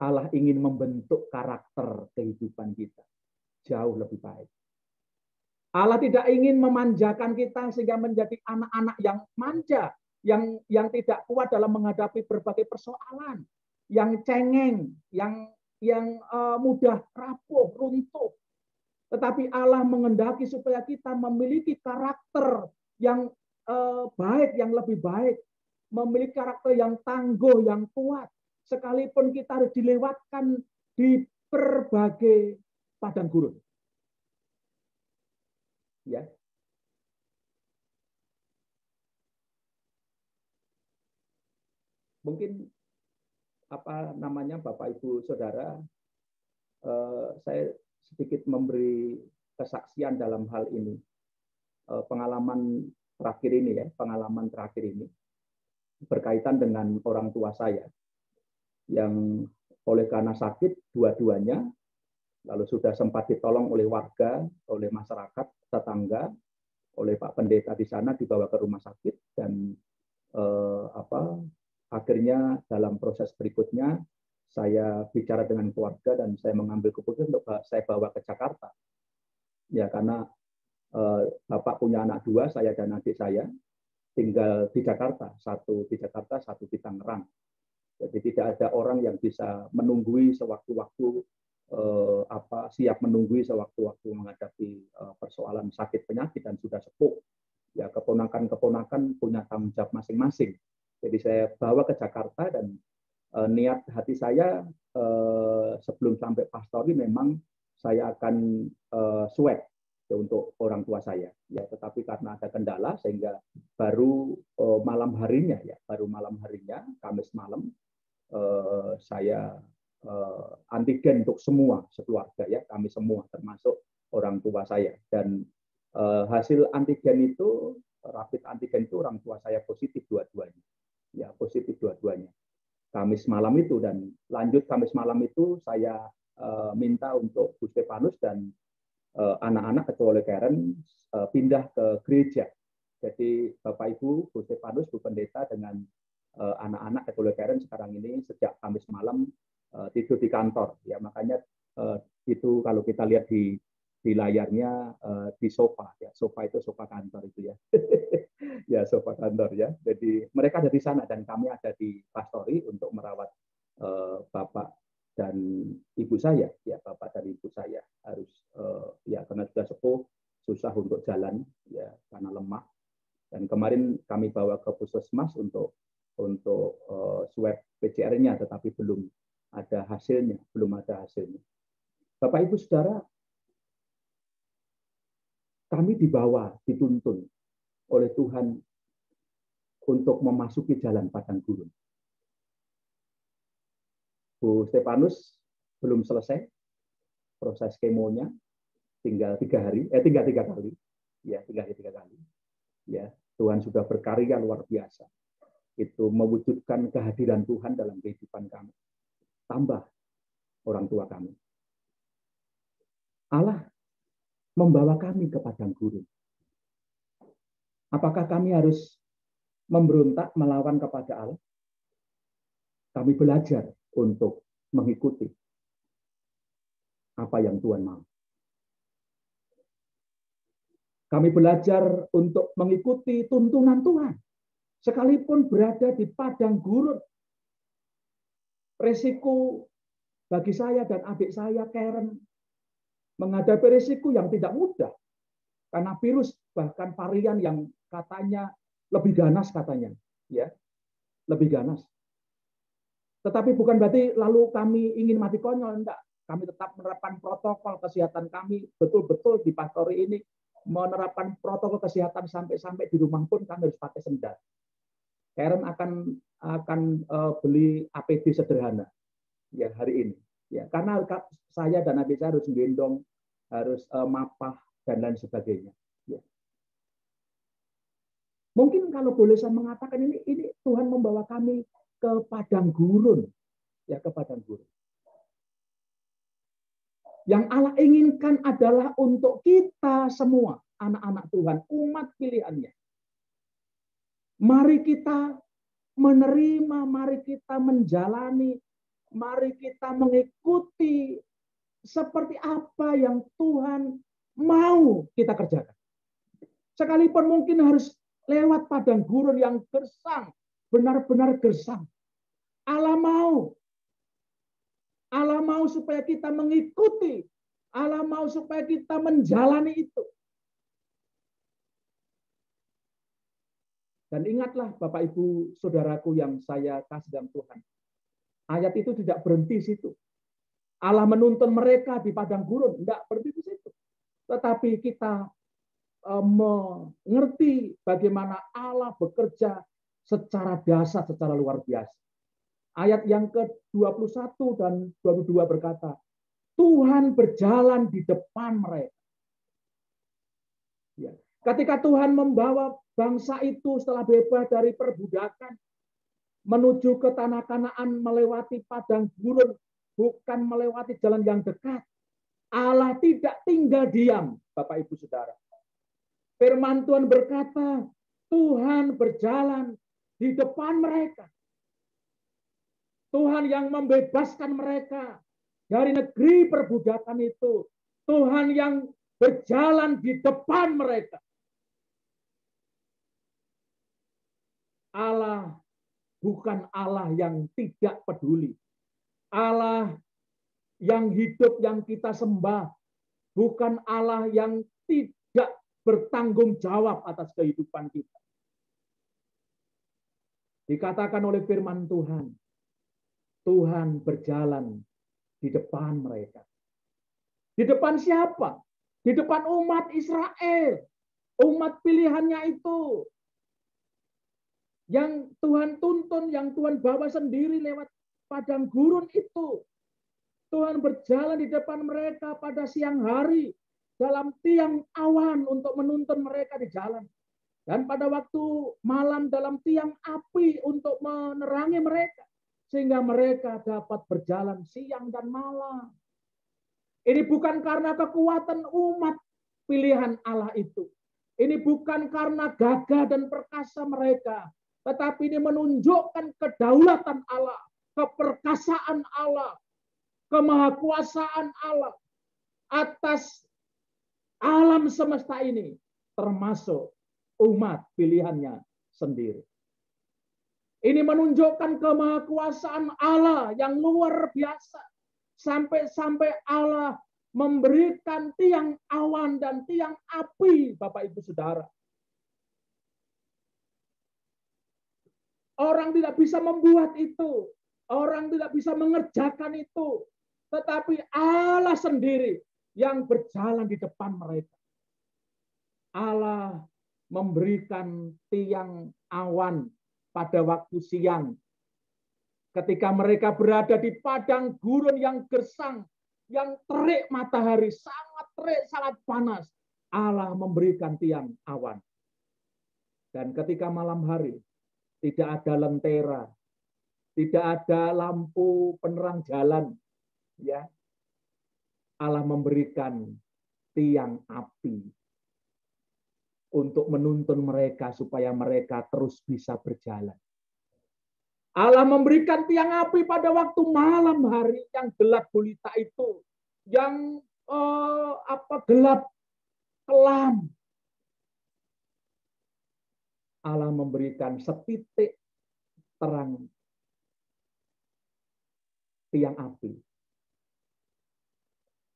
Allah ingin membentuk karakter kehidupan kita jauh lebih baik. Allah tidak ingin memanjakan kita sehingga menjadi anak-anak yang manja, yang tidak kuat dalam menghadapi berbagai persoalan, yang cengeng, yang mudah rapuh, runtuh. Tetapi Allah menghendaki supaya kita memiliki karakter yang baik, yang lebih baik, memiliki karakter yang tangguh, yang kuat. Sekalipun kita harus dilewatkan di berbagai padang gurun. Ya. Mungkin Bapak Ibu Saudara, saya sedikit memberi kesaksian dalam hal ini. Pengalaman terakhir ini berkaitan dengan orang tua saya yang oleh karena sakit dua-duanya, lalu sudah sempat ditolong oleh warga, oleh masyarakat, tetangga, oleh Pak Pendeta di sana dibawa ke rumah sakit dan akhirnya dalam proses berikutnya saya bicara dengan keluarga dan saya mengambil keputusan untuk saya bawa ke Jakarta. Ya karena Bapak punya anak dua, saya dan adik saya tinggal di Jakarta, satu di Jakarta, satu di Tangerang. Jadi tidak ada orang yang bisa menunggui sewaktu-waktu siap menunggui sewaktu-waktu menghadapi persoalan sakit penyakit dan sudah sepuh. Ya keponakan-keponakan punya tanggung jawab masing-masing. Jadi saya bawa ke Jakarta dan niat hati saya sebelum sampai pastori memang saya akan swab untuk orang tua saya. Ya, tetapi karena ada kendala sehingga baru malam harinya, Kamis malam, saya antigen untuk semua sekeluarga ya, kami semua termasuk orang tua saya. Dan hasil antigen itu, rapid antigen itu orang tua saya positif dua-duanya. Ya, positif dua-duanya. Kamis malam itu dan lanjut Kamis malam itu saya minta untuk Bu Stefanus dan anak-anak kecuali Karen pindah ke gereja. Jadi Bapak Ibu, Bu Stefanus, Bu Pendeta dengan anak-anak kecuali Karen sekarang ini sejak Kamis malam tidur di kantor. Ya makanya itu kalau kita lihat di layarnya di sofa. Ya sofa itu sofa kantor itu ya. Ya sofa kantor ya. Jadi mereka ada di sana dan kami ada di pastori untuk merawat Bapak dan ibu saya, ya bapak dan ibu saya harus ya karena sudah sepuh susah untuk jalan ya karena lemah. Dan kemarin kami bawa ke puskesmas untuk swab PCR-nya, tetapi belum ada hasilnya. Bapak Ibu Saudara, kami dituntun oleh Tuhan untuk memasuki jalan padang gurun. Bu Stefanus belum selesai proses kemonya, tinggal 3 kali. Ya, Tuhan sudah berkarya luar biasa. Itu mewujudkan kehadiran Tuhan dalam kehidupan kami. Tambah orang tua kami. Allah membawa kami ke padang gurun. Apakah kami harus memberontak melawan kepada Allah? Kami belajar untuk mengikuti apa yang Tuhan mau. Kami belajar untuk mengikuti tuntunan Tuhan. Sekalipun berada di padang gurun. Resiko bagi saya dan adik saya, Karen, menghadapi resiko yang tidak mudah. Karena virus, bahkan varian yang katanya lebih ganas katanya. Ya, lebih ganas. Tetapi bukan berarti lalu kami ingin mati konyol, enggak. Kami tetap menerapkan protokol kesehatan kami betul-betul di pastori ini menerapkan protokol kesehatan sampai di rumah pun kami harus pakai sendal. Karen akan beli APD sederhana ya hari ini. Ya, karena saya dan adik saya harus gendong, harus mapah dan lain sebagainya. Ya. Mungkin kalau boleh saya mengatakan ini Tuhan membawa kami ke padang gurun, ya ke padang gurun. Yang Allah inginkan adalah untuk kita semua, anak-anak Tuhan, umat pilihannya. Mari kita menerima, mari kita menjalani, mari kita mengikuti seperti apa yang Tuhan mau kita kerjakan. Sekalipun mungkin harus lewat padang gurun yang gersang, benar-benar gersang. Allah mau supaya kita mengikuti. Allah mau supaya kita menjalani itu. Dan ingatlah Bapak Ibu Saudaraku yang saya kasih dalam Tuhan. Ayat itu tidak berhenti situ. Allah menuntun mereka di padang gurun. Tidak berhenti di situ. Tetapi kita mengerti bagaimana Allah bekerja secara dahsyat, secara luar biasa. Ayat yang ke-21 dan 22 berkata, Tuhan berjalan di depan mereka. Ya. Ketika Tuhan membawa bangsa itu setelah bebas dari perbudakan, menuju ke tanah Kanaan melewati padang gurun, bukan melewati jalan yang dekat. Allah tidak tinggal diam, Bapak Ibu Saudara. Firman Tuhan berkata, Tuhan berjalan di depan mereka. Tuhan yang membebaskan mereka dari negeri perbudakan itu. Tuhan yang berjalan di depan mereka. Allah bukan Allah yang tidak peduli. Allah yang hidup yang kita sembah. Bukan Allah yang tidak bertanggung jawab atas kehidupan kita. Dikatakan oleh firman Tuhan, Tuhan berjalan di depan mereka. Di depan siapa? Di depan umat Israel. Umat pilihannya itu. Yang Tuhan tuntun, yang Tuhan bawa sendiri lewat padang gurun itu. Tuhan berjalan di depan mereka pada siang hari. Dalam tiang awan untuk menuntun mereka di jalan. Dan pada waktu malam dalam tiang api untuk menerangi mereka. Sehingga mereka dapat berjalan siang dan malam. Ini bukan karena kekuatan umat pilihan Allah itu. Ini bukan karena gagah dan perkasa mereka. Tetapi ini menunjukkan kedaulatan Allah. Keperkasaan Allah. Kemahakuasaan Allah. Atas alam semesta ini. Termasuk umat pilihannya sendiri. Ini menunjukkan kemahakuasaan Allah yang luar biasa. Sampai-sampai Allah memberikan tiang awan dan tiang api, Bapak Ibu Saudara. Orang tidak bisa membuat itu. Orang tidak bisa mengerjakan itu. Tetapi Allah sendiri yang berjalan di depan mereka. Allah memberikan tiang awan pada waktu siang. Ketika mereka berada di padang gurun yang gersang, yang terik matahari, sangat terik, sangat panas. Allah memberikan tiang awan. Dan ketika malam hari, tidak ada lentera, tidak ada lampu penerang jalan. Ya, Allah memberikan tiang api untuk menuntun mereka supaya mereka terus bisa berjalan. Allah memberikan tiang api pada waktu malam hari yang gelap gulita itu, yang gelap kelam. Allah memberikan setitik terang tiang api.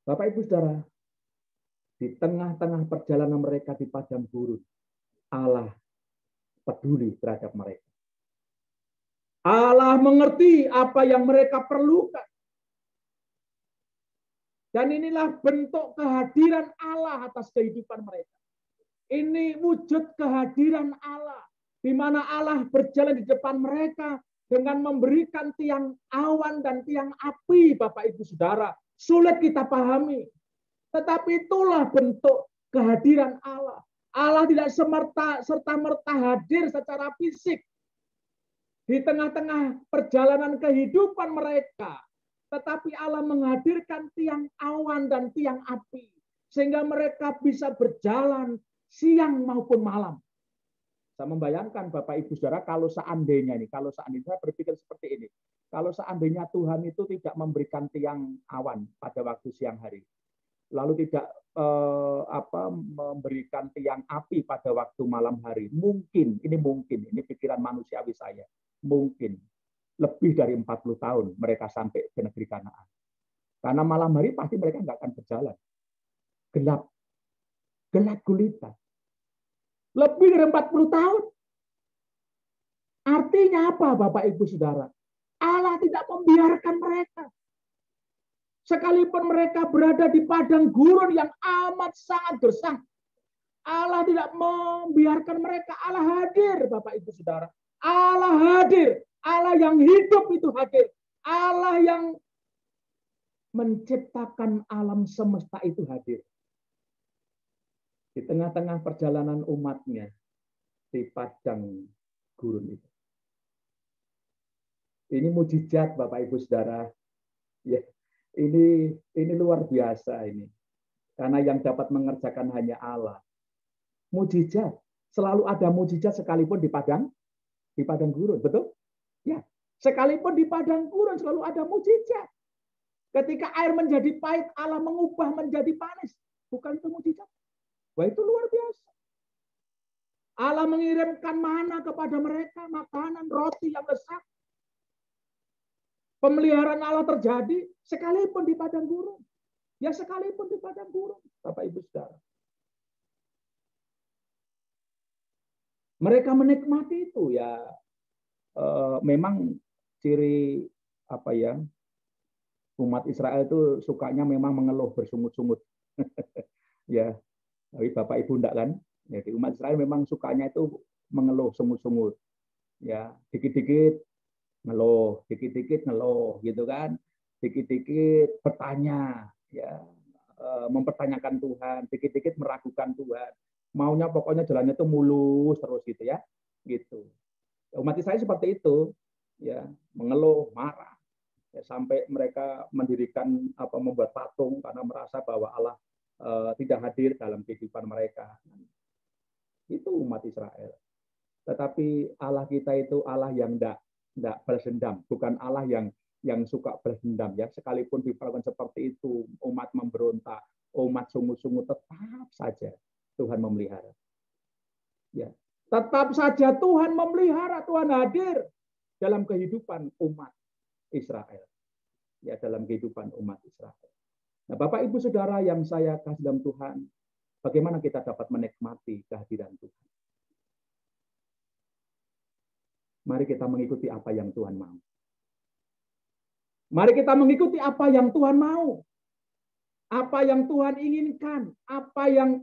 Bapak Ibu Saudara, di tengah-tengah perjalanan mereka di padang gurun, Allah peduli terhadap mereka. Allah mengerti apa yang mereka perlukan. Dan inilah bentuk kehadiran Allah atas kehidupan mereka. Ini wujud kehadiran Allah di mana Allah berjalan di depan mereka dengan memberikan tiang awan dan tiang api, Bapak Ibu Saudara. Sulit kita pahami. Tetapi itulah bentuk kehadiran Allah. Allah tidak serta-merta hadir secara fisik di tengah-tengah perjalanan kehidupan mereka. Tetapi Allah menghadirkan tiang awan dan tiang api. Sehingga mereka bisa berjalan siang maupun malam. Saya membayangkan Bapak Ibu Saudara, kalau seandainya saya berpikir seperti ini. Kalau seandainya Tuhan itu tidak memberikan tiang awan pada waktu siang hari, lalu tidak memberikan tiang api pada waktu malam hari, mungkin, ini pikiran manusiawi saya, mungkin lebih dari 40 tahun mereka sampai ke negeri Kanaan. Karena malam hari pasti mereka nggak akan berjalan. Gelap gulita. Lebih dari 40 tahun. Artinya apa, Bapak Ibu Saudara? Allah tidak membiarkan mereka. Sekalipun mereka berada di padang gurun yang amat sangat gersang, Allah tidak membiarkan mereka. Allah hadir, Bapak Ibu Saudara. Allah hadir. Allah yang hidup itu hadir. Allah yang menciptakan alam semesta itu hadir. Di tengah-tengah perjalanan umatnya di padang gurun itu. Ini mujizat, Bapak Ibu Saudara. Ya, ini luar biasa ini. Karena yang dapat mengerjakan hanya Allah. Mujizat. Selalu ada mujizat sekalipun di padang gurun, betul? Ya, sekalipun di padang gurun selalu ada mujizat. Ketika air menjadi pahit, Allah mengubah menjadi manis. Bukan itu mujizat? Wah, itu luar biasa. Allah mengirimkan mana kepada mereka, makanan, roti yang lezat. Pemeliharaan Allah terjadi sekalipun di padang gurun. Ya, sekalipun di padang gurun, Bapak Ibu Saudara. Mereka menikmati itu ya. Memang ciri umat Israel itu sukanya memang mengeluh bersungut-sungut. Ya, tapi Bapak Ibu enggak kan? Jadi umat Israel memang sukanya itu mengeluh sungut-sungut. Ya, dikit-dikit ngeluh, dikit-dikit ngeluh gitu kan. Dikit-dikit bertanya, ya, mempertanyakan Tuhan, dikit-dikit meragukan Tuhan. Maunya pokoknya jalannya itu mulus terus gitu ya. Gitu. Umat Israel seperti itu, ya, mengeluh, marah, ya, sampai mereka mendirikan membuat patung karena merasa bahwa Allah tidak hadir dalam kehidupan mereka. Itu umat Israel. Tetapi Allah kita itu Allah yang tidak balas dendam, bukan Allah yang suka balas dendam ya. Sekalipun diperlakukan seperti itu, umat memberontak, umat sungguh-sungguh, tetap saja Tuhan memelihara. Ya. Tetap saja Tuhan memelihara, Tuhan hadir dalam kehidupan umat Israel. Ya, dalam kehidupan umat Israel. Nah, Bapak Ibu Saudara yang saya kasih dalam Tuhan, bagaimana kita dapat menikmati kehadiran Tuhan? Mari kita mengikuti apa yang Tuhan mau. Mari kita mengikuti apa yang Tuhan mau. Apa yang Tuhan inginkan, apa yang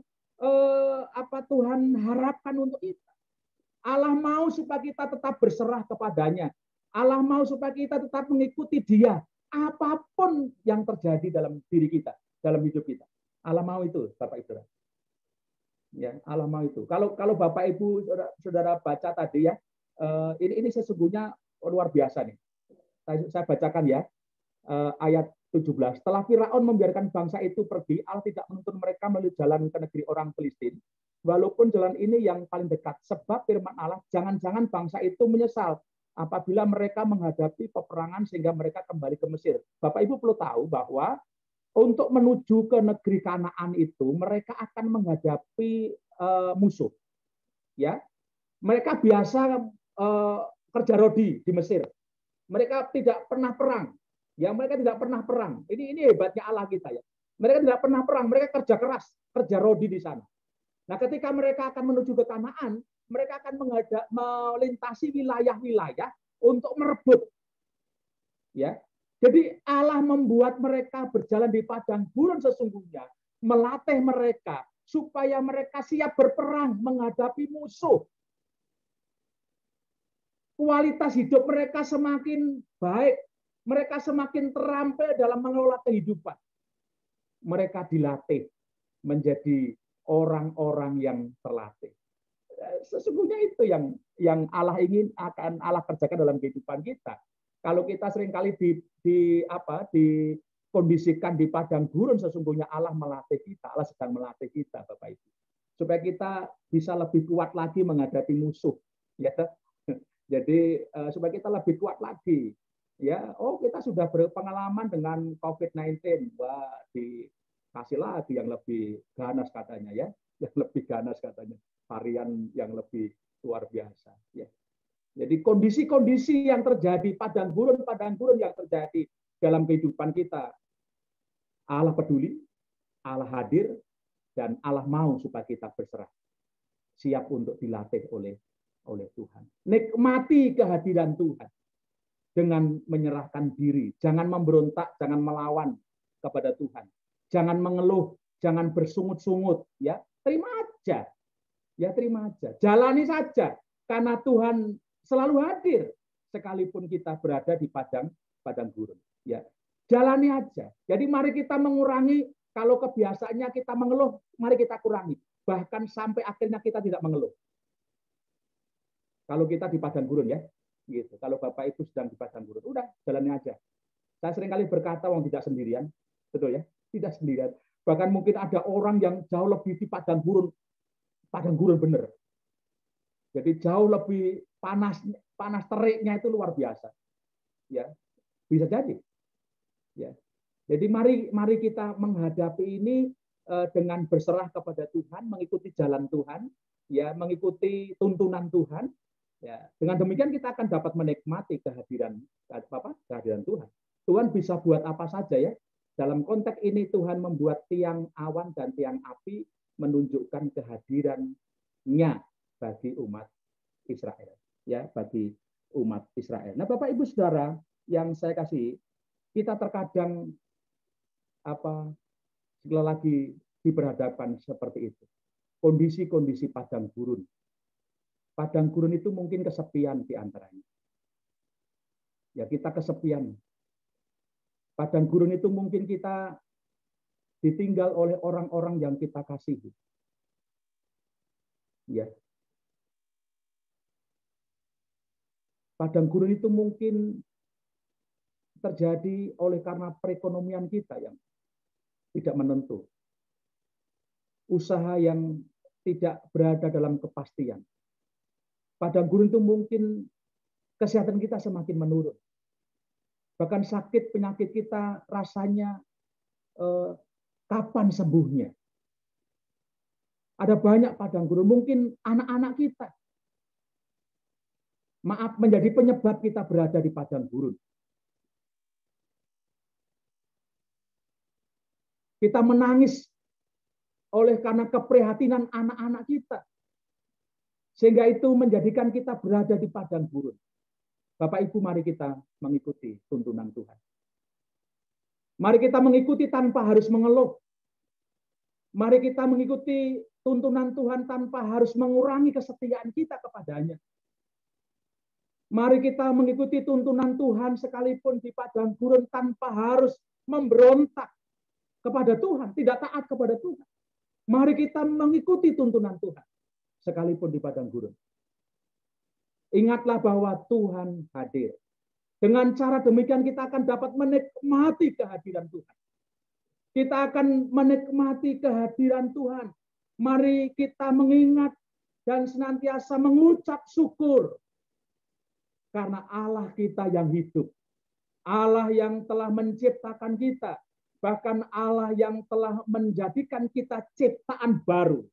Tuhan harapkan untuk kita. Allah mau supaya kita tetap berserah kepadanya. Allah mau supaya kita tetap mengikuti Dia. Apapun yang terjadi dalam diri kita, dalam hidup kita. Allah mau itu, Bapak Ibu. Ya, Allah mau itu. Kalau Bapak Ibu saudara baca tadi ya, ini sesungguhnya luar biasa nih. Saya bacakan ya, ayat 17. Setelah Firaun membiarkan bangsa itu pergi, Allah tidak menuntun mereka melalui jalan ke negeri orang Filistin. Walaupun jalan ini yang paling dekat, sebab firman Allah, jangan-jangan bangsa itu menyesal apabila mereka menghadapi peperangan sehingga mereka kembali ke Mesir. Bapak Ibu perlu tahu bahwa untuk menuju ke negeri Kanaan itu mereka akan menghadapi musuh. Ya, mereka biasa kerja rodi di Mesir. Mereka tidak pernah perang. Ya, mereka tidak pernah perang. Ini hebatnya Allah kita ya. Mereka tidak pernah perang, mereka kerja keras, kerja rodi di sana. Nah, ketika mereka akan menuju ke Kanaan, mereka akan melintasi wilayah-wilayah untuk merebut. Ya. Jadi Allah membuat mereka berjalan di padang gurun sesungguhnya, melatih mereka supaya mereka siap berperang menghadapi musuh. kualitas hidup mereka semakin baik, mereka semakin terampil dalam mengelola kehidupan. Mereka dilatih menjadi orang-orang yang terlatih. Sesungguhnya itu yang Allah ingin akan Allah kerjakan dalam kehidupan kita. Kalau kita seringkali dikondisikan di padang gurun, sesungguhnya Allah melatih kita, Allah sedang melatih kita, Bapak Ibu, supaya kita bisa lebih kuat lagi menghadapi musuh, ya. Jadi supaya kita lebih kuat lagi, ya. Oh, kita sudah berpengalaman dengan COVID-19, wah, dikasih lagi yang lebih ganas katanya, ya, yang lebih ganas katanya, varian yang lebih luar biasa, ya. Jadi kondisi-kondisi yang terjadi, padang gurun yang terjadi dalam kehidupan kita, Allah peduli, Allah hadir, dan Allah mau supaya kita berserah, siap untuk dilatih oleh Tuhan. Nikmati kehadiran Tuhan dengan menyerahkan diri, jangan memberontak, jangan melawan kepada Tuhan, jangan mengeluh, jangan bersungut-sungut, ya, terima aja, ya, terima aja, jalani saja, karena Tuhan selalu hadir sekalipun kita berada di padang gurun, ya, jalani aja. Jadi mari kita mengurangi, kalau kebiasaannya kita mengeluh, mari kita kurangi, bahkan sampai akhirnya kita tidak mengeluh. Kalau kita di padang gurun, ya, gitu. Kalau Bapak Ibu sedang di padang gurun, udah jalani aja. Saya seringkali berkata, wong tidak sendirian, betul ya, tidak sendirian. Bahkan mungkin ada orang yang jauh lebih di padang gurun bener. Jadi jauh lebih panas teriknya itu luar biasa, ya, bisa jadi, ya. Jadi mari kita menghadapi ini dengan berserah kepada Tuhan, mengikuti jalan Tuhan, ya, mengikuti tuntunan Tuhan, ya. Dengan demikian kita akan dapat menikmati kehadiran Tuhan. Tuhan bisa buat apa saja, ya. Dalam konteks ini Tuhan membuat tiang awan dan tiang api menunjukkan kehadirannya bagi umat Israel, ya, bagi umat Israel. Nah, Bapak Ibu Saudara yang saya kasih, kita terkadang sekali lagi diberhadapkan seperti itu. Kondisi-kondisi padang gurun. Padang gurun itu mungkin kesepian di antaranya. Ya, kita kesepian. Padang gurun itu mungkin kita ditinggal oleh orang-orang yang kita kasihi. Ya. Padang gurun itu mungkin terjadi oleh karena perekonomian kita yang tidak menentu. Usaha yang tidak berada dalam kepastian. Padang gurun itu mungkin kesehatan kita semakin menurun. Bahkan sakit penyakit kita rasanya kapan sembuhnya. Ada banyak padang gurun, mungkin anak-anak kita menjadi penyebab kita berada di padang gurun. Kita menangis oleh karena keprihatinan anak-anak kita. Sehingga itu menjadikan kita berada di padang gurun. Bapak Ibu, mari kita mengikuti tuntunan Tuhan. Mari kita mengikuti tanpa harus mengeluh. Mari kita mengikuti tuntunan Tuhan tanpa harus mengurangi kesetiaan kita kepadanya. Mari kita mengikuti tuntunan Tuhan sekalipun di padang gurun tanpa harus memberontak kepada Tuhan, tidak taat kepada Tuhan. Mari kita mengikuti tuntunan Tuhan sekalipun di padang gurun. Ingatlah bahwa Tuhan hadir. Dengan cara demikian kita akan dapat menikmati kehadiran Tuhan. Kita akan menikmati kehadiran Tuhan. Mari kita mengingat dan senantiasa mengucap syukur. Karena Allah kita yang hidup. Allah yang telah menciptakan kita. Bahkan Allah yang telah menjadikan kita ciptaan baru.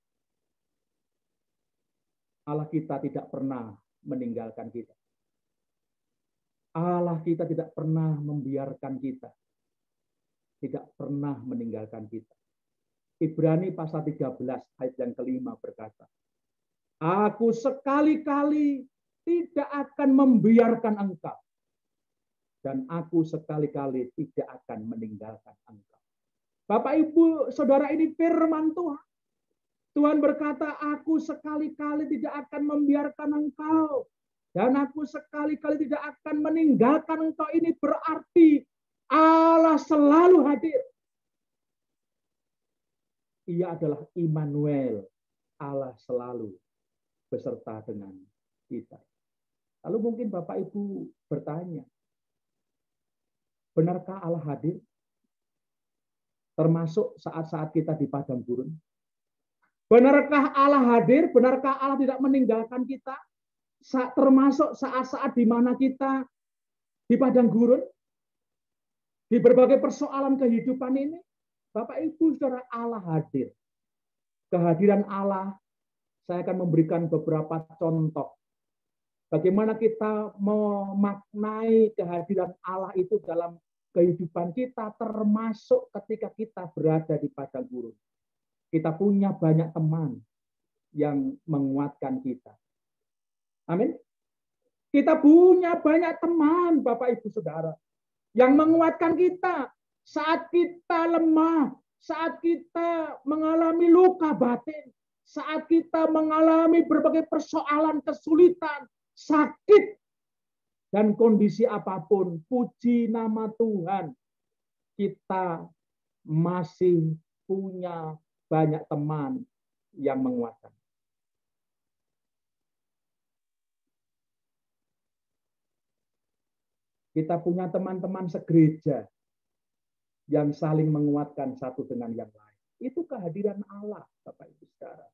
Allah kita tidak pernah meninggalkan kita. Allah kita tidak pernah membiarkan kita. Tidak pernah meninggalkan kita. Ibrani pasal 13 ayat yang kelima berkata, Aku sekali-kali tidak akan membiarkan engkau. Dan aku sekali-kali tidak akan meninggalkan engkau. Bapak, Ibu, Saudara, ini firman Tuhan. Tuhan berkata, aku sekali-kali tidak akan membiarkan engkau. Dan aku sekali-kali tidak akan meninggalkan engkau. Ini berarti Allah selalu hadir. Ia adalah Immanuel, Allah selalu beserta dengan kita. Lalu mungkin Bapak Ibu bertanya, benarkah Allah hadir? Termasuk saat-saat kita di padang gurun. Benarkah Allah hadir? Benarkah Allah tidak meninggalkan kita? Termasuk saat-saat di mana kita di padang gurun, di berbagai persoalan kehidupan ini, Bapak Ibu Saudara, Allah hadir. Kehadiran Allah, saya akan memberikan beberapa contoh. Bagaimana kita memaknai kehadiran Allah itu dalam kehidupan kita, termasuk ketika kita berada di padang gurun. Kita punya banyak teman yang menguatkan kita. Amin. Kita punya banyak teman, Bapak Ibu Saudara, yang menguatkan kita saat kita lemah, saat kita mengalami luka batin, saat kita mengalami berbagai persoalan, kesulitan, sakit, dan kondisi apapun. Puji nama Tuhan, kita masih punya banyak teman yang menguatkan. Kita punya teman-teman segereja yang saling menguatkan satu dengan yang lain. Itu kehadiran Allah, Bapak Ibu Saudara.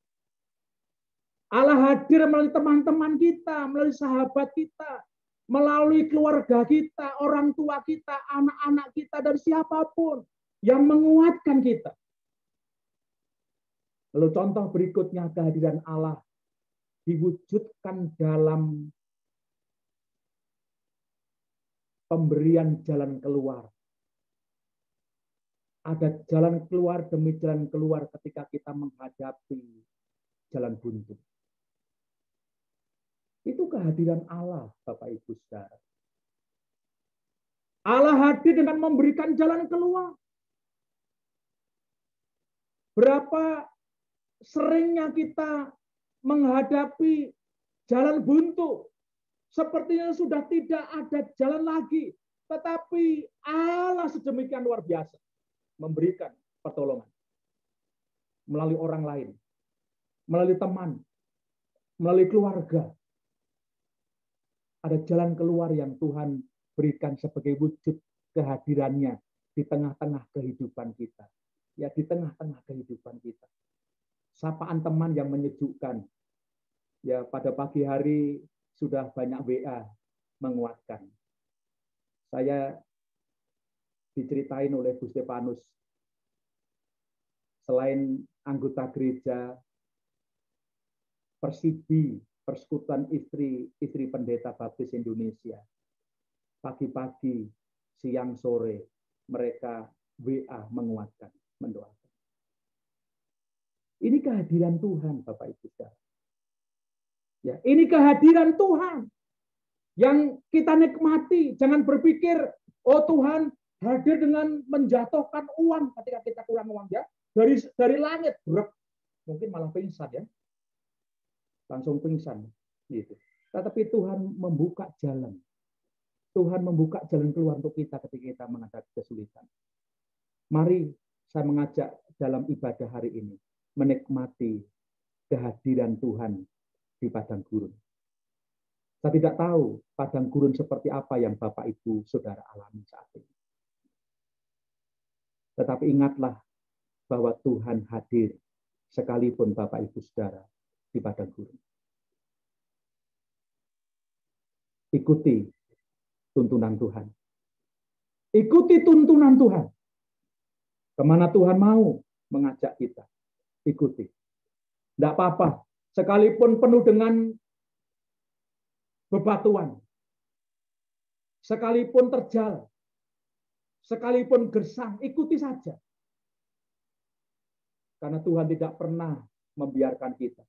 Allah hadir melalui teman-teman kita, melalui sahabat kita, melalui keluarga kita, orang tua kita, anak-anak kita, dan siapapun yang menguatkan kita. Lalu contoh berikutnya, kehadiran Allah diwujudkan dalam pemberian jalan keluar. Ada jalan keluar demi jalan keluar ketika kita menghadapi jalan buntu. Itu kehadiran Allah, Bapak Ibu Saudara. Allah hadir dengan memberikan jalan keluar. Berapa seringnya kita menghadapi jalan buntu, sepertinya sudah tidak ada jalan lagi. Tetapi Allah sedemikian luar biasa memberikan pertolongan. Melalui orang lain, melalui teman, melalui keluarga. Ada jalan keluar yang Tuhan berikan sebagai wujud kehadirannya di tengah-tengah kehidupan kita. Ya, di tengah-tengah kehidupan kita. Sapaan teman yang menyejukkan. Ya, pada pagi hari sudah banyak WA menguatkan. Saya diceritain oleh Bu Stefanus, selain anggota gereja Persibi, Persekutuan Istri Pendeta Baptis Indonesia, pagi-pagi, siang, sore, mereka WA menguatkan, mendoakan. Ini kehadiran Tuhan, Bapak Ibu Saudara. Ya, ini kehadiran Tuhan yang kita nikmati. Jangan berpikir, oh Tuhan hadir dengan menjatuhkan uang ketika kita kurang uang, ya. Dari langit, brek. Mungkin malah pingsan, ya. Langsung pingsan gitu. Tetapi Tuhan membuka jalan. Tuhan membuka jalan keluar untuk kita ketika kita menghadapi kesulitan. Mari saya mengajak dalam ibadah hari ini menikmati kehadiran Tuhan di padang gurun. Saya tidak tahu padang gurun seperti apa yang Bapak Ibu Saudara alami saat ini. Tetapi ingatlah bahwa Tuhan hadir sekalipun Bapak Ibu Saudara di padang gurun. Ikuti tuntunan Tuhan. Ikuti tuntunan Tuhan. Kemana Tuhan mau mengajak kita. Ikuti. Tidak apa-apa. Sekalipun penuh dengan bebatuan. Sekalipun terjal. Sekalipun gersang. Ikuti saja. Karena Tuhan tidak pernah membiarkan kita.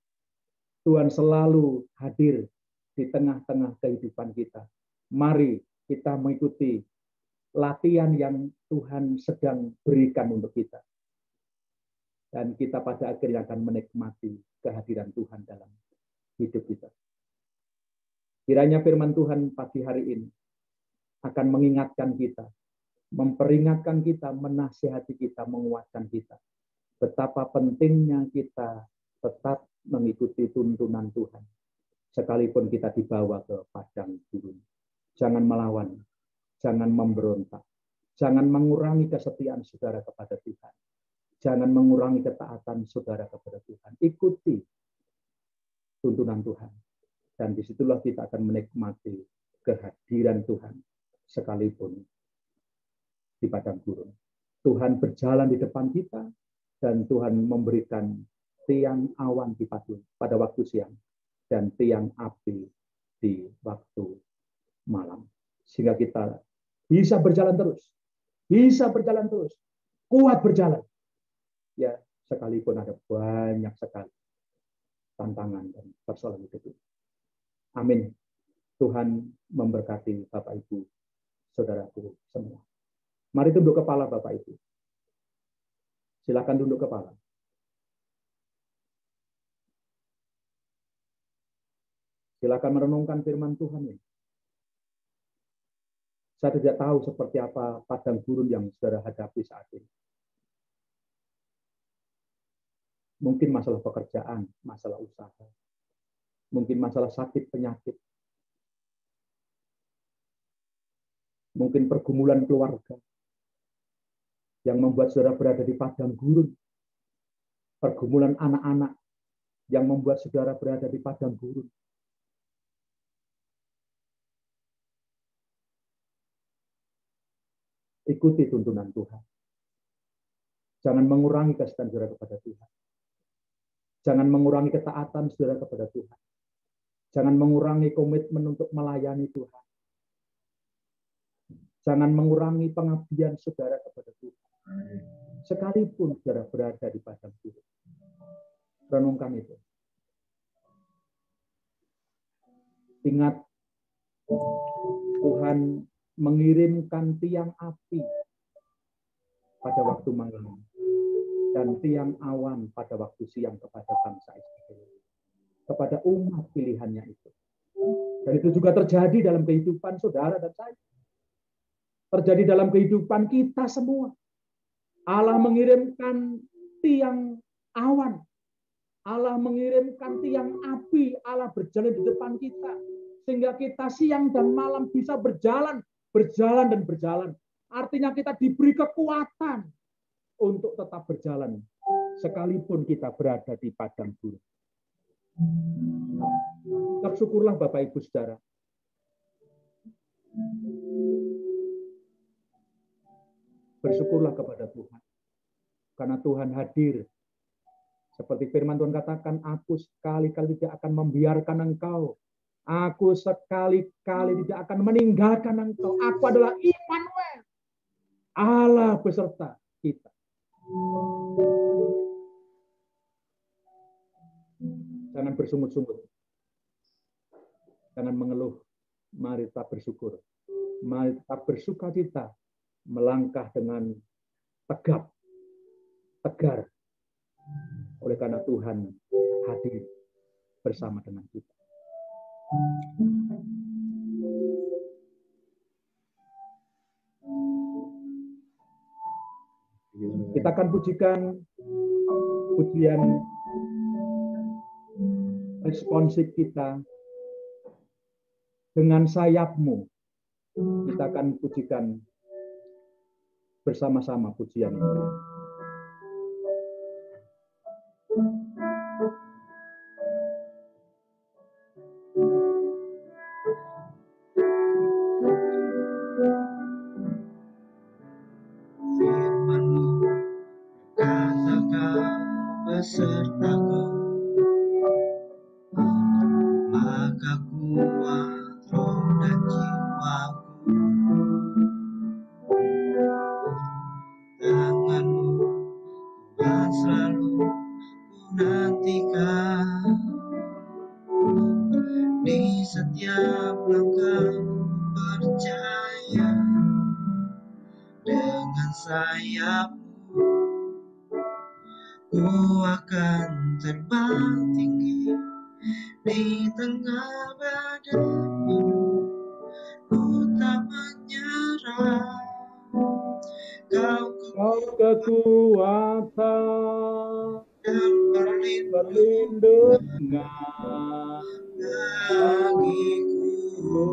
Tuhan selalu hadir di tengah-tengah kehidupan kita. Mari kita mengikuti latihan yang Tuhan sedang berikan untuk kita. Dan kita pada akhirnya akan menikmati kehadiran Tuhan dalam hidup kita. Kiranya firman Tuhan pagi hari ini akan mengingatkan kita, memperingatkan kita, menasihati kita, menguatkan kita. Betapa pentingnya kita tetap mengikuti tuntunan Tuhan. Sekalipun kita dibawa ke padang gurun. Jangan melawan, jangan memberontak, jangan mengurangi kesetiaan saudara kepada Tuhan. Jangan mengurangi ketaatan saudara kepada Tuhan. Ikuti tuntunan Tuhan. Dan disitulah kita akan menikmati kehadiran Tuhan sekalipun di padang gurun. Tuhan berjalan di depan kita dan Tuhan memberikan tiang awan di pada waktu siang dan tiang api di waktu malam. Sehingga kita bisa berjalan terus, kuat berjalan. Ya, sekalipun ada banyak sekali tantangan dan persoalan hidup ini. Amin. Tuhan memberkati Bapak Ibu, saudaraku semua. Mari tunduk kepala Bapak Ibu. Silakan tunduk kepala. Silakan merenungkan firman Tuhan ini. Saya tidak tahu seperti apa padang gurun yang saudara hadapi saat ini. Mungkin masalah pekerjaan, masalah usaha, mungkin masalah sakit penyakit, mungkin pergumulan keluarga yang membuat saudara berada di padang gurun, pergumulan anak-anak yang membuat saudara berada di padang gurun. Ikuti tuntunan Tuhan. Jangan mengurangi kesetiaan saudara kepada Tuhan. Jangan mengurangi ketaatan saudara kepada Tuhan. Jangan mengurangi komitmen untuk melayani Tuhan. Jangan mengurangi pengabdian saudara kepada Tuhan. Sekalipun saudara berada di padang gurun. Renungkan itu. Ingat, Tuhan mengirimkan tiang api pada waktu malam dan tiang awan pada waktu siang kepada bangsa Israel, kepada umat pilihannya itu. Dan itu juga terjadi dalam kehidupan saudara dan saya. Terjadi dalam kehidupan kita semua. Allah mengirimkan tiang awan. Allah mengirimkan tiang api. Allah berjalan di depan kita. Sehingga kita siang dan malam bisa berjalan dan berjalan. Artinya kita diberi kekuatan untuk tetap berjalan sekalipun kita berada di padang gurun. Tetap syukurlah Bapak Ibu Saudara. Bersyukurlah kepada Tuhan. Karena Tuhan hadir. Seperti firman Tuhan katakan, aku sekali-kali tidak akan membiarkan engkau. Aku sekali-kali tidak akan meninggalkan engkau. Aku adalah Immanuel. Allah beserta kita. Jangan bersungut-sungut. Jangan mengeluh. Mari tetap bersyukur. Mari tetap bersukacita. Melangkah dengan tegap, tegar. Oleh karena Tuhan hadir bersama dengan kita. Kita akan pujikan pujian responsif kita. Dengan sayapmu, kita akan pujikan bersama-sama pujian ini. Firman-Mu katakan besertaku, maka kuat roh dan jiwaku. Tangan-Mu Tuhan selalu ku nantikan, di setiap langkah percaya. Dengan sayap-Mu ku akan terbang tinggi di tengah badai hidup. Ku tak menyerah, Kau kekuatan dan perlindungan perlindungan bagiku,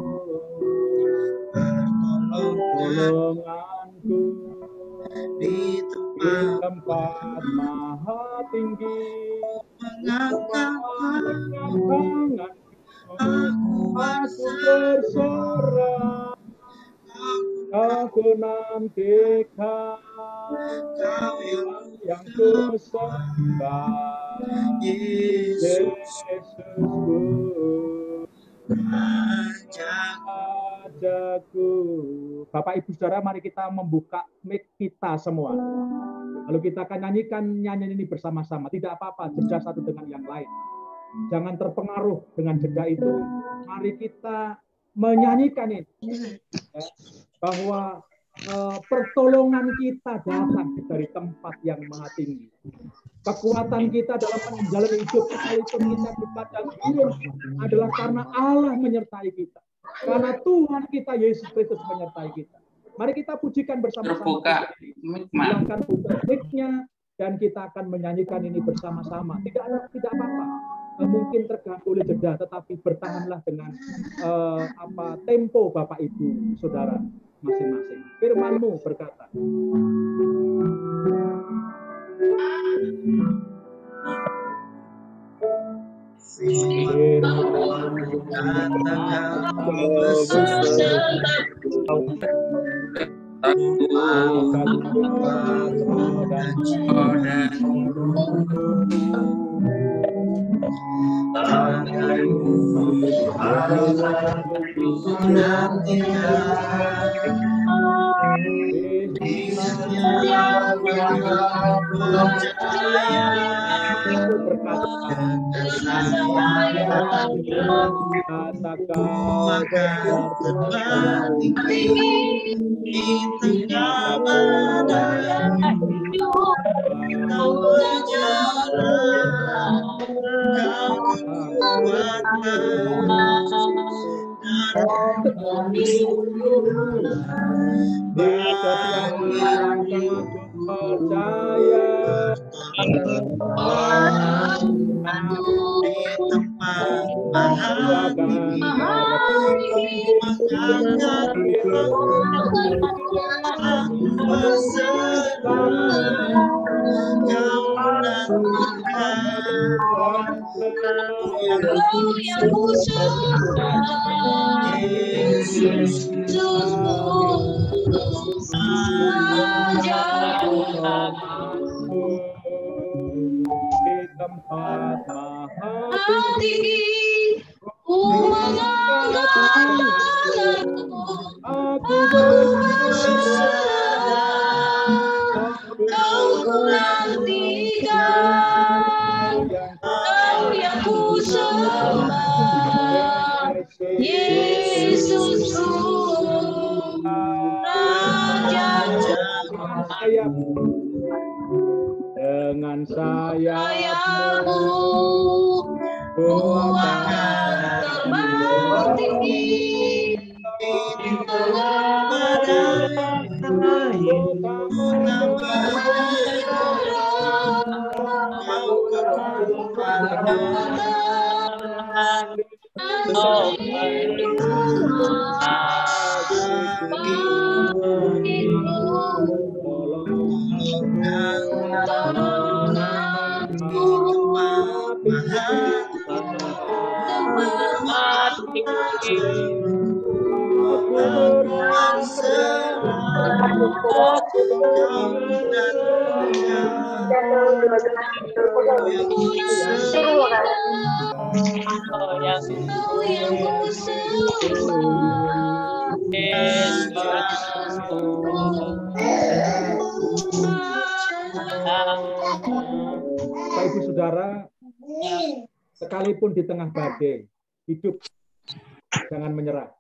pertolonganku di di tempat tempat maha tinggi. mengangkat Tanganku, aku aku berserah, berserah, aku nantikan Kau yang ku sembah, Yesus, Yesusku, Rajaku. Rajaku. Bapak Ibu Saudara, mari kita membuka mic kita semua. Lalu kita akan nyanyikan nyanyian ini bersama-sama. Tidak apa-apa, jeda satu dengan yang lain. Jangan terpengaruh dengan jeda itu. Mari kita menyanyikan ini. Ya, bahwa pertolongan kita datang dari tempat yang maha tinggi. Kekuatan kita dalam menjalani hidup sekalipun kita di padang gurun adalah karena Allah menyertai kita. Karena Tuhan kita Yesus Kristus menyertai kita. Mari kita pujikan bersama-sama. Silakan buka mic-nya dan kita akan menyanyikan ini bersama-sama. Tidak apa-apa. Mungkin terganggu oleh jeda, tetapi bertahanlah dengan tempo Bapak Ibu Saudara masing-masing. Firman-Mu berkata, Firman-Mu katakan besar, dan di tempat maha tinggi, aku nantikan Kau yang ku sembah, Yesusku, Rajaku. Dengan sayap-Mu ku akan terbang tinggi di tengah badai. Bapak Ibu Saudara, sekalipun di tengah badai hidup, jangan menyerah,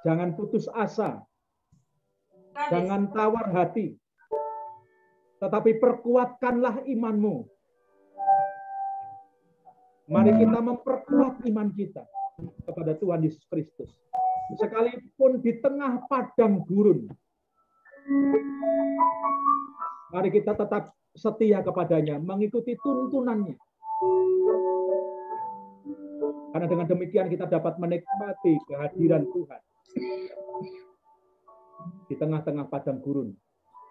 jangan putus asa, jangan tawar hati, tetapi perkuatkanlah iman-Mu. Mari kita memperkuat iman kita. kepada Tuhan Yesus Kristus. Sekalipun di tengah padang gurun, mari kita tetap setia kepadanya, mengikuti tuntunannya. Karena dengan demikian kita dapat menikmati kehadiran Tuhan di tengah-tengah padang gurun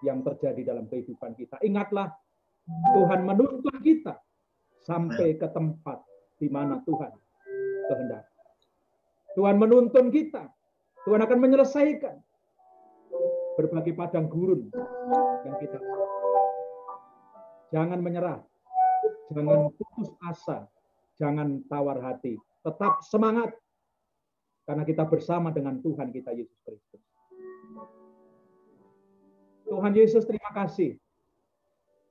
yang terjadi dalam kehidupan kita. Ingatlah, Tuhan menuntun kita sampai ke tempat di mana Tuhan kehendak. Tuhan menuntun kita. Tuhan akan menyelesaikan berbagai padang gurun yang kita. Jangan menyerah, jangan putus asa, jangan tawar hati. Tetap semangat, karena kita bersama dengan Tuhan kita Yesus Kristus. Tuhan Yesus, terima kasih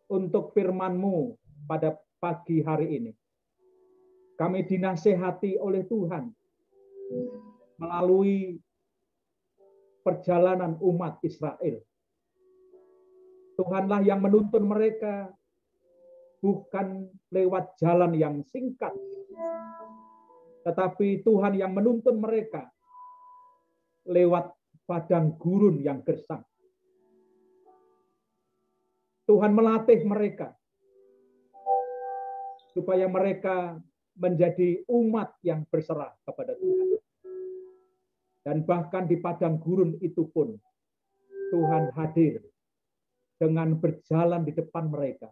untuk firman-Mu pada pagi hari ini. Kami dinasehati oleh Tuhan melalui perjalanan umat Israel. Tuhanlah yang menuntun mereka, bukan lewat jalan yang singkat, tetapi Tuhan yang menuntun mereka lewat padang gurun yang gersang. Tuhan melatih mereka supaya mereka menjadi umat yang berserah kepada Tuhan. Dan bahkan di padang gurun itu pun Tuhan hadir dengan berjalan di depan mereka,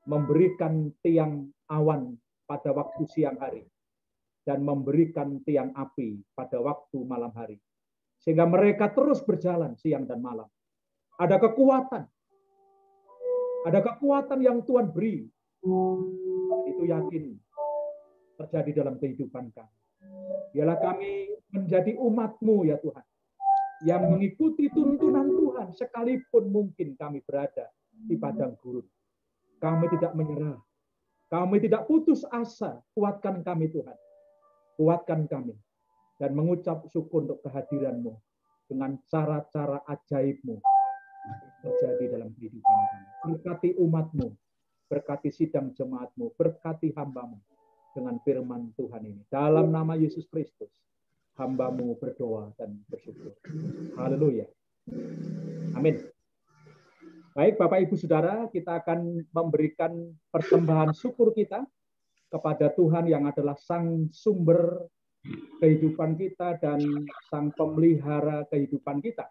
memberikan tiang awan pada waktu siang hari dan memberikan tiang api pada waktu malam hari. Sehingga mereka terus berjalan siang dan malam. Ada kekuatan yang Tuhan beri. Itu yakin terjadi dalam kehidupan kami. Biarlah kami menjadi umat-Mu ya Tuhan, yang mengikuti tuntunan Tuhan sekalipun mungkin kami berada di padang gurun. Kami tidak menyerah, kami tidak putus asa. Kuatkan kami Tuhan, kuatkan kami, dan mengucap syukur untuk kehadiran-Mu dengan cara-cara ajaib-Mu terjadi dalam kehidupan kami. Berkati umat-Mu, berkati sidang jemaat-Mu, berkati hamba-Mu dengan firman Tuhan ini. Dalam nama Yesus Kristus, hamba-Mu berdoa dan bersyukur. Haleluya. Amin. Baik, Bapak Ibu Saudara, kita akan memberikan persembahan syukur kita kepada Tuhan yang adalah sang sumber kehidupan kita dan sang pemelihara kehidupan kita.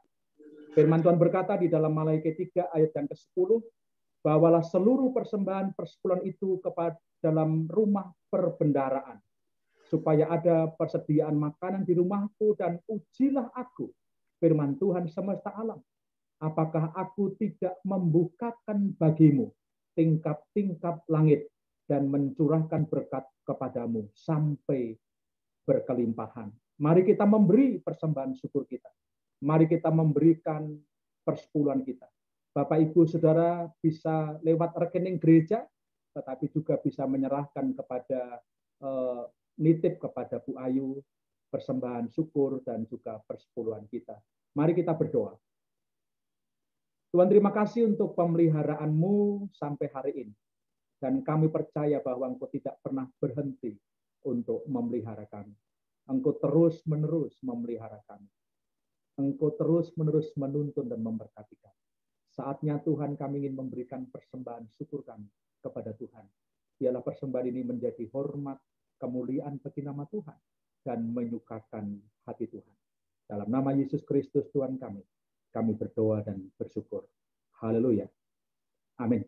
Firman Tuhan berkata di dalam Maliaki 3 ayat yang ke-10, bawalah seluruh persembahan persepuluhan itu kepada dalam rumah perbendaharaan, supaya ada persediaan makanan di rumahku, dan ujilah aku, firman Tuhan semesta alam, apakah aku tidak membukakan bagimu tingkap-tingkap langit dan mencurahkan berkat kepadamu sampai berkelimpahan. Mari kita memberi persembahan syukur kita. Mari kita memberikan persepuluhan kita. Bapak, Ibu, Saudara bisa lewat rekening gereja, tetapi juga bisa menyerahkan kepada nitip kepada Bu Ayu persembahan syukur dan juga persepuluhan kita. Mari kita berdoa. Tuhan, terima kasih untuk pemeliharaan-Mu sampai hari ini. Dan kami percaya bahwa Engkau tidak pernah berhenti untuk memelihara kami. Engkau terus-menerus memelihara kami. Engkau terus-menerus menuntun dan memberkati kami. Saatnya Tuhan, kami ingin memberikan persembahan syukur kami kepada Tuhan. Biarlah persembahan ini menjadi hormat, kemuliaan bagi nama Tuhan, dan menyukakan hati Tuhan. Dalam nama Yesus Kristus Tuhan kami berdoa dan bersyukur. Haleluya. Amin.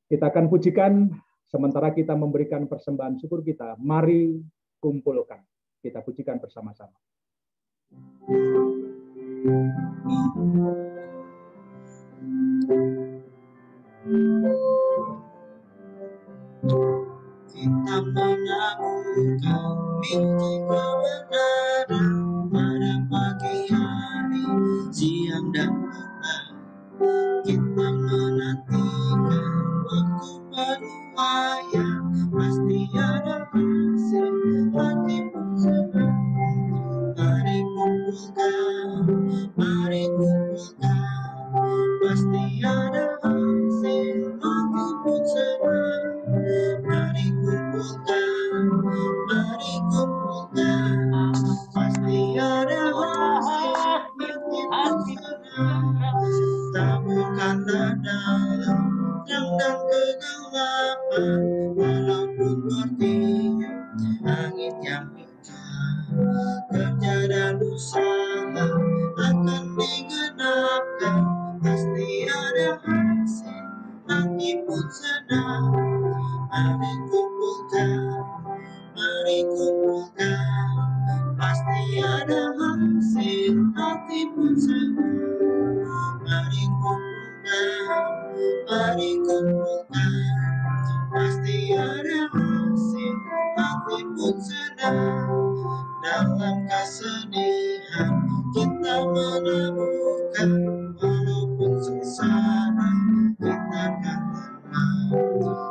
Kita akan pujikan sementara kita memberikan persembahan syukur kita. Mari kumpulkan. Kita pujikan bersama-sama. Kita menaburkan biji kebenaran pada pagi hari, siang dan malam. Kita menantikan waktu penuaian, pasti ada hasil, hatimu senang. Mari kumpulkan, pasti ada hasil, hatimu senang. Mari kumpulkan, ada dalam terang dan kegelapan, walaupun bertiup angin yang kencang, kerja dan usaha akan digenapkan, pasti ada hasil, hati pun senang. Mari kumpulkan, mari kumpulkan, pasti ada hasil, hati pun senang. Mari kumpulkan, mari kumpulkan, pasti ada hasil, hati pun senang. Dalam kesedihan kita menaburkan, walaupun sengsara kita akan tenang.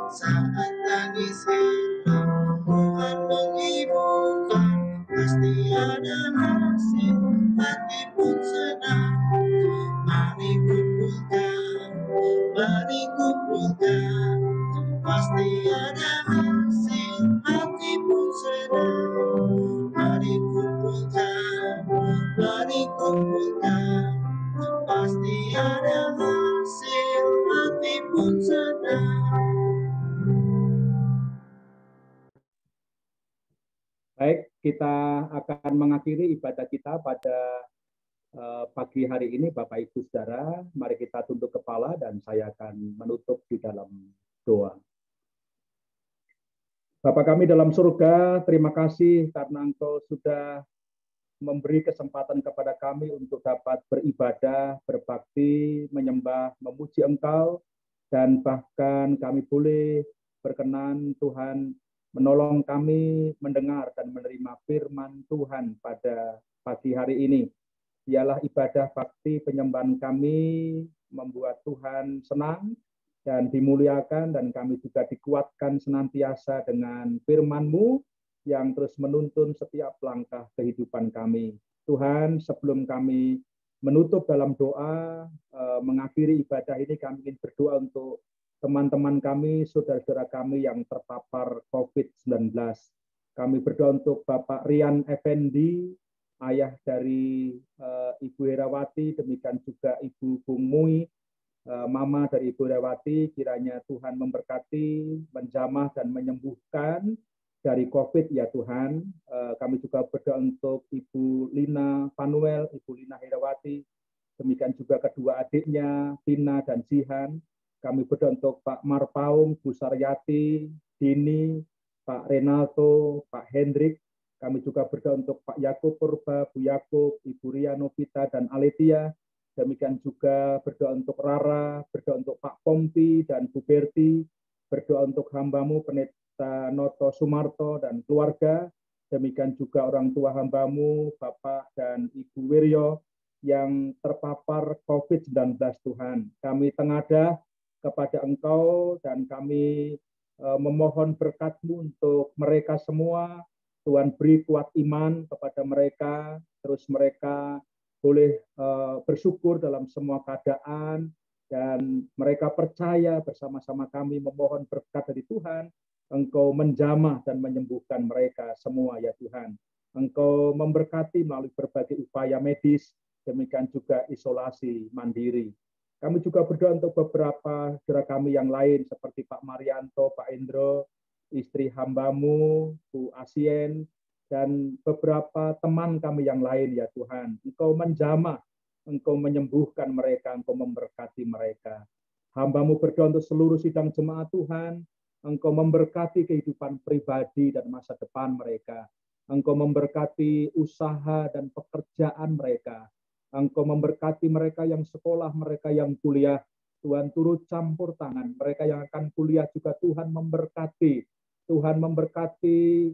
Saat tangis hilang, Tuhan menghiburkan, pasti ada hasil, hati pun senang. Mari kumpulkan, mari kumpulkan, pasti ada hasil, hati pun senang. Mari kumpulkan, mari kumpulkan, pasti ada hasil, hati pun senang. Baik, kita akan mengakhiri ibadah kita pada pagi hari ini, Bapak Ibu Saudara. Mari kita tunduk kepala dan saya akan menutup di dalam doa. Bapa kami dalam surga, terima kasih karena Engkau sudah memberi kesempatan kepada kami untuk dapat beribadah, berbakti, menyembah, memuji Engkau, dan bahkan kami boleh berkenan Tuhan menolong kami mendengar dan menerima firman Tuhan pada pagi hari ini. Ialah ibadah bakti penyembahan kami membuat Tuhan senang dan dimuliakan, dan kami juga dikuatkan senantiasa dengan firman-Mu yang terus menuntun setiap langkah kehidupan kami. Tuhan, sebelum kami menutup dalam doa, mengakhiri ibadah ini, kami ingin berdoa untuk teman-teman kami, saudara-saudara kami yang terpapar COVID-19. Kami berdoa untuk Bapak Rian Effendi, ayah dari Ibu Herawati, demikian juga Ibu Bung Mui, Mama dari Ibu Herawati. Kiranya Tuhan memberkati, menjamah dan menyembuhkan dari COVID ya Tuhan. Kami juga berdoa untuk Ibu Lina Fanuel, Ibu Lina Herawati, demikian juga kedua adiknya, Tina dan Jihan. Kami berdoa untuk Pak Marpaung, Bu Saryati, Dini, Pak Renaldo, Pak Hendrik. Kami juga berdoa untuk Pak Yakub Purba, Bu Yakub, Ibu Ria Novita, dan Aletia. Demikian juga berdoa untuk Rara, berdoa untuk Pak Pompi dan Bu Berti, berdoa untuk hamba-Mu Pendeta Noto Sumarto dan keluarga. Demikian juga orang tua hamba-Mu, Bapak dan Ibu Wiryo, yang terpapar COVID-19 Tuhan. Kami tengadah kepada Engkau dan kami memohon berkat-Mu untuk mereka semua. Tuhan beri kuat iman kepada mereka, terus mereka boleh bersyukur dalam semua keadaan, dan mereka percaya bersama-sama kami memohon berkat dari Tuhan. Engkau menjamah dan menyembuhkan mereka semua ya Tuhan. Engkau memberkati melalui berbagai upaya medis, demikian juga isolasi mandiri. Kami juga berdoa untuk beberapa saudara kami yang lain seperti Pak Marianto, Pak Indro, istri hamba-Mu, Bu Asien, dan beberapa teman kami yang lain ya Tuhan. Engkau menjamah, Engkau menyembuhkan mereka, Engkau memberkati mereka. Hamba-Mu berdoa untuk seluruh sidang jemaat Tuhan, Engkau memberkati kehidupan pribadi dan masa depan mereka. Engkau memberkati usaha dan pekerjaan mereka. Engkau memberkati mereka yang sekolah, mereka yang kuliah. Tuhan turut campur tangan. Mereka yang akan kuliah juga Tuhan memberkati. Tuhan memberkati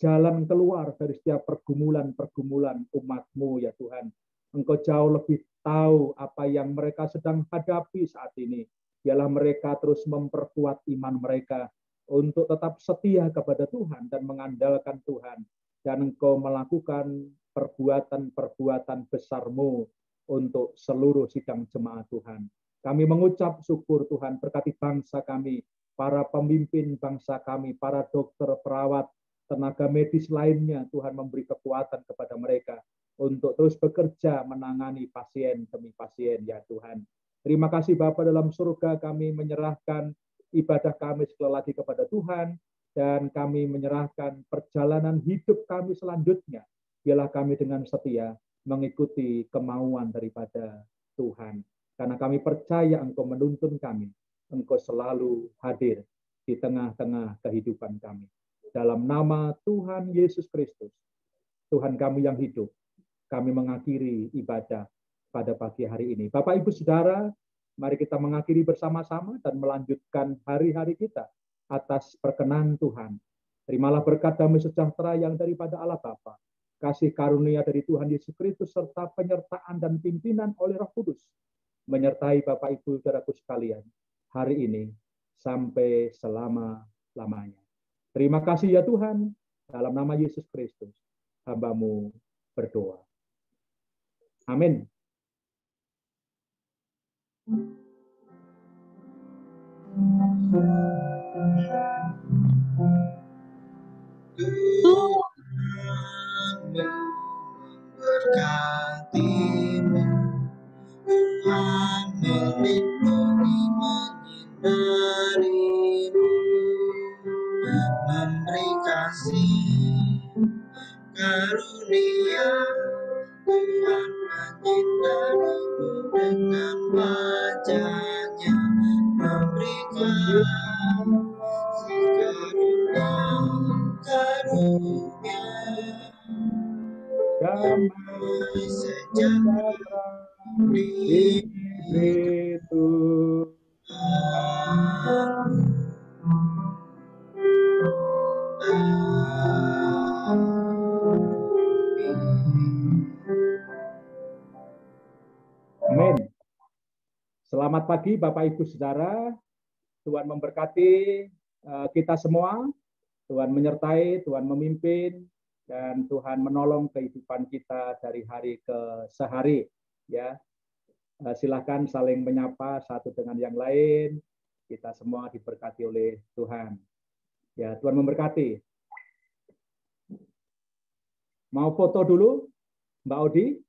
jalan keluar dari setiap pergumulan-pergumulan umat-Mu ya Tuhan. Engkau jauh lebih tahu apa yang mereka sedang hadapi saat ini. Biarlah mereka terus memperkuat iman mereka untuk tetap setia kepada Tuhan dan mengandalkan Tuhan. Dan Engkau melakukan perbuatan-perbuatan besar-Mu untuk seluruh sidang jemaat Tuhan. Kami mengucap syukur Tuhan, berkati bangsa kami, para pemimpin bangsa kami, para dokter, perawat, tenaga medis lainnya. Tuhan memberi kekuatan kepada mereka untuk terus bekerja menangani pasien demi pasien ya Tuhan. Terima kasih Bapa dalam surga, kami menyerahkan ibadah kami sekali lagi kepada Tuhan, dan kami menyerahkan perjalanan hidup kami selanjutnya. Biarlah kami dengan setia mengikuti kemauan daripada Tuhan. Karena kami percaya Engkau menuntun kami, Engkau selalu hadir di tengah-tengah kehidupan kami. Dalam nama Tuhan Yesus Kristus, Tuhan kami yang hidup, kami mengakhiri ibadah pada pagi hari ini. Bapak, Ibu, Saudara, mari kita mengakhiri bersama-sama dan melanjutkan hari-hari kita atas perkenan Tuhan. Terimalah berkat damai sejahtera yang daripada Allah Bapa, kasih karunia dari Tuhan Yesus Kristus, serta penyertaan dan pimpinan oleh Roh Kudus, menyertai Bapak, Ibu, Saudaraku sekalian, hari ini sampai selama-lamanya. Terima kasih ya Tuhan, dalam nama Yesus Kristus, hamba-Mu berdoa. Amin. Tuhan memberkatimu, Tuhan melindungi menyinarimu, memberi kasih karunia. Tuhan menyinarimu dengan wajah-Nya, memberikan karunia damai sejahtera di Itu Amin. Selamat pagi Bapak Ibu Saudara. Tuhan memberkati kita semua. Tuhan menyertai, Tuhan memimpin, dan Tuhan menolong kehidupan kita dari hari ke sehari. Ya, silakan saling menyapa satu dengan yang lain. Kita semua diberkati oleh Tuhan. Ya, Tuhan memberkati. Mau foto dulu, Mbak Odi?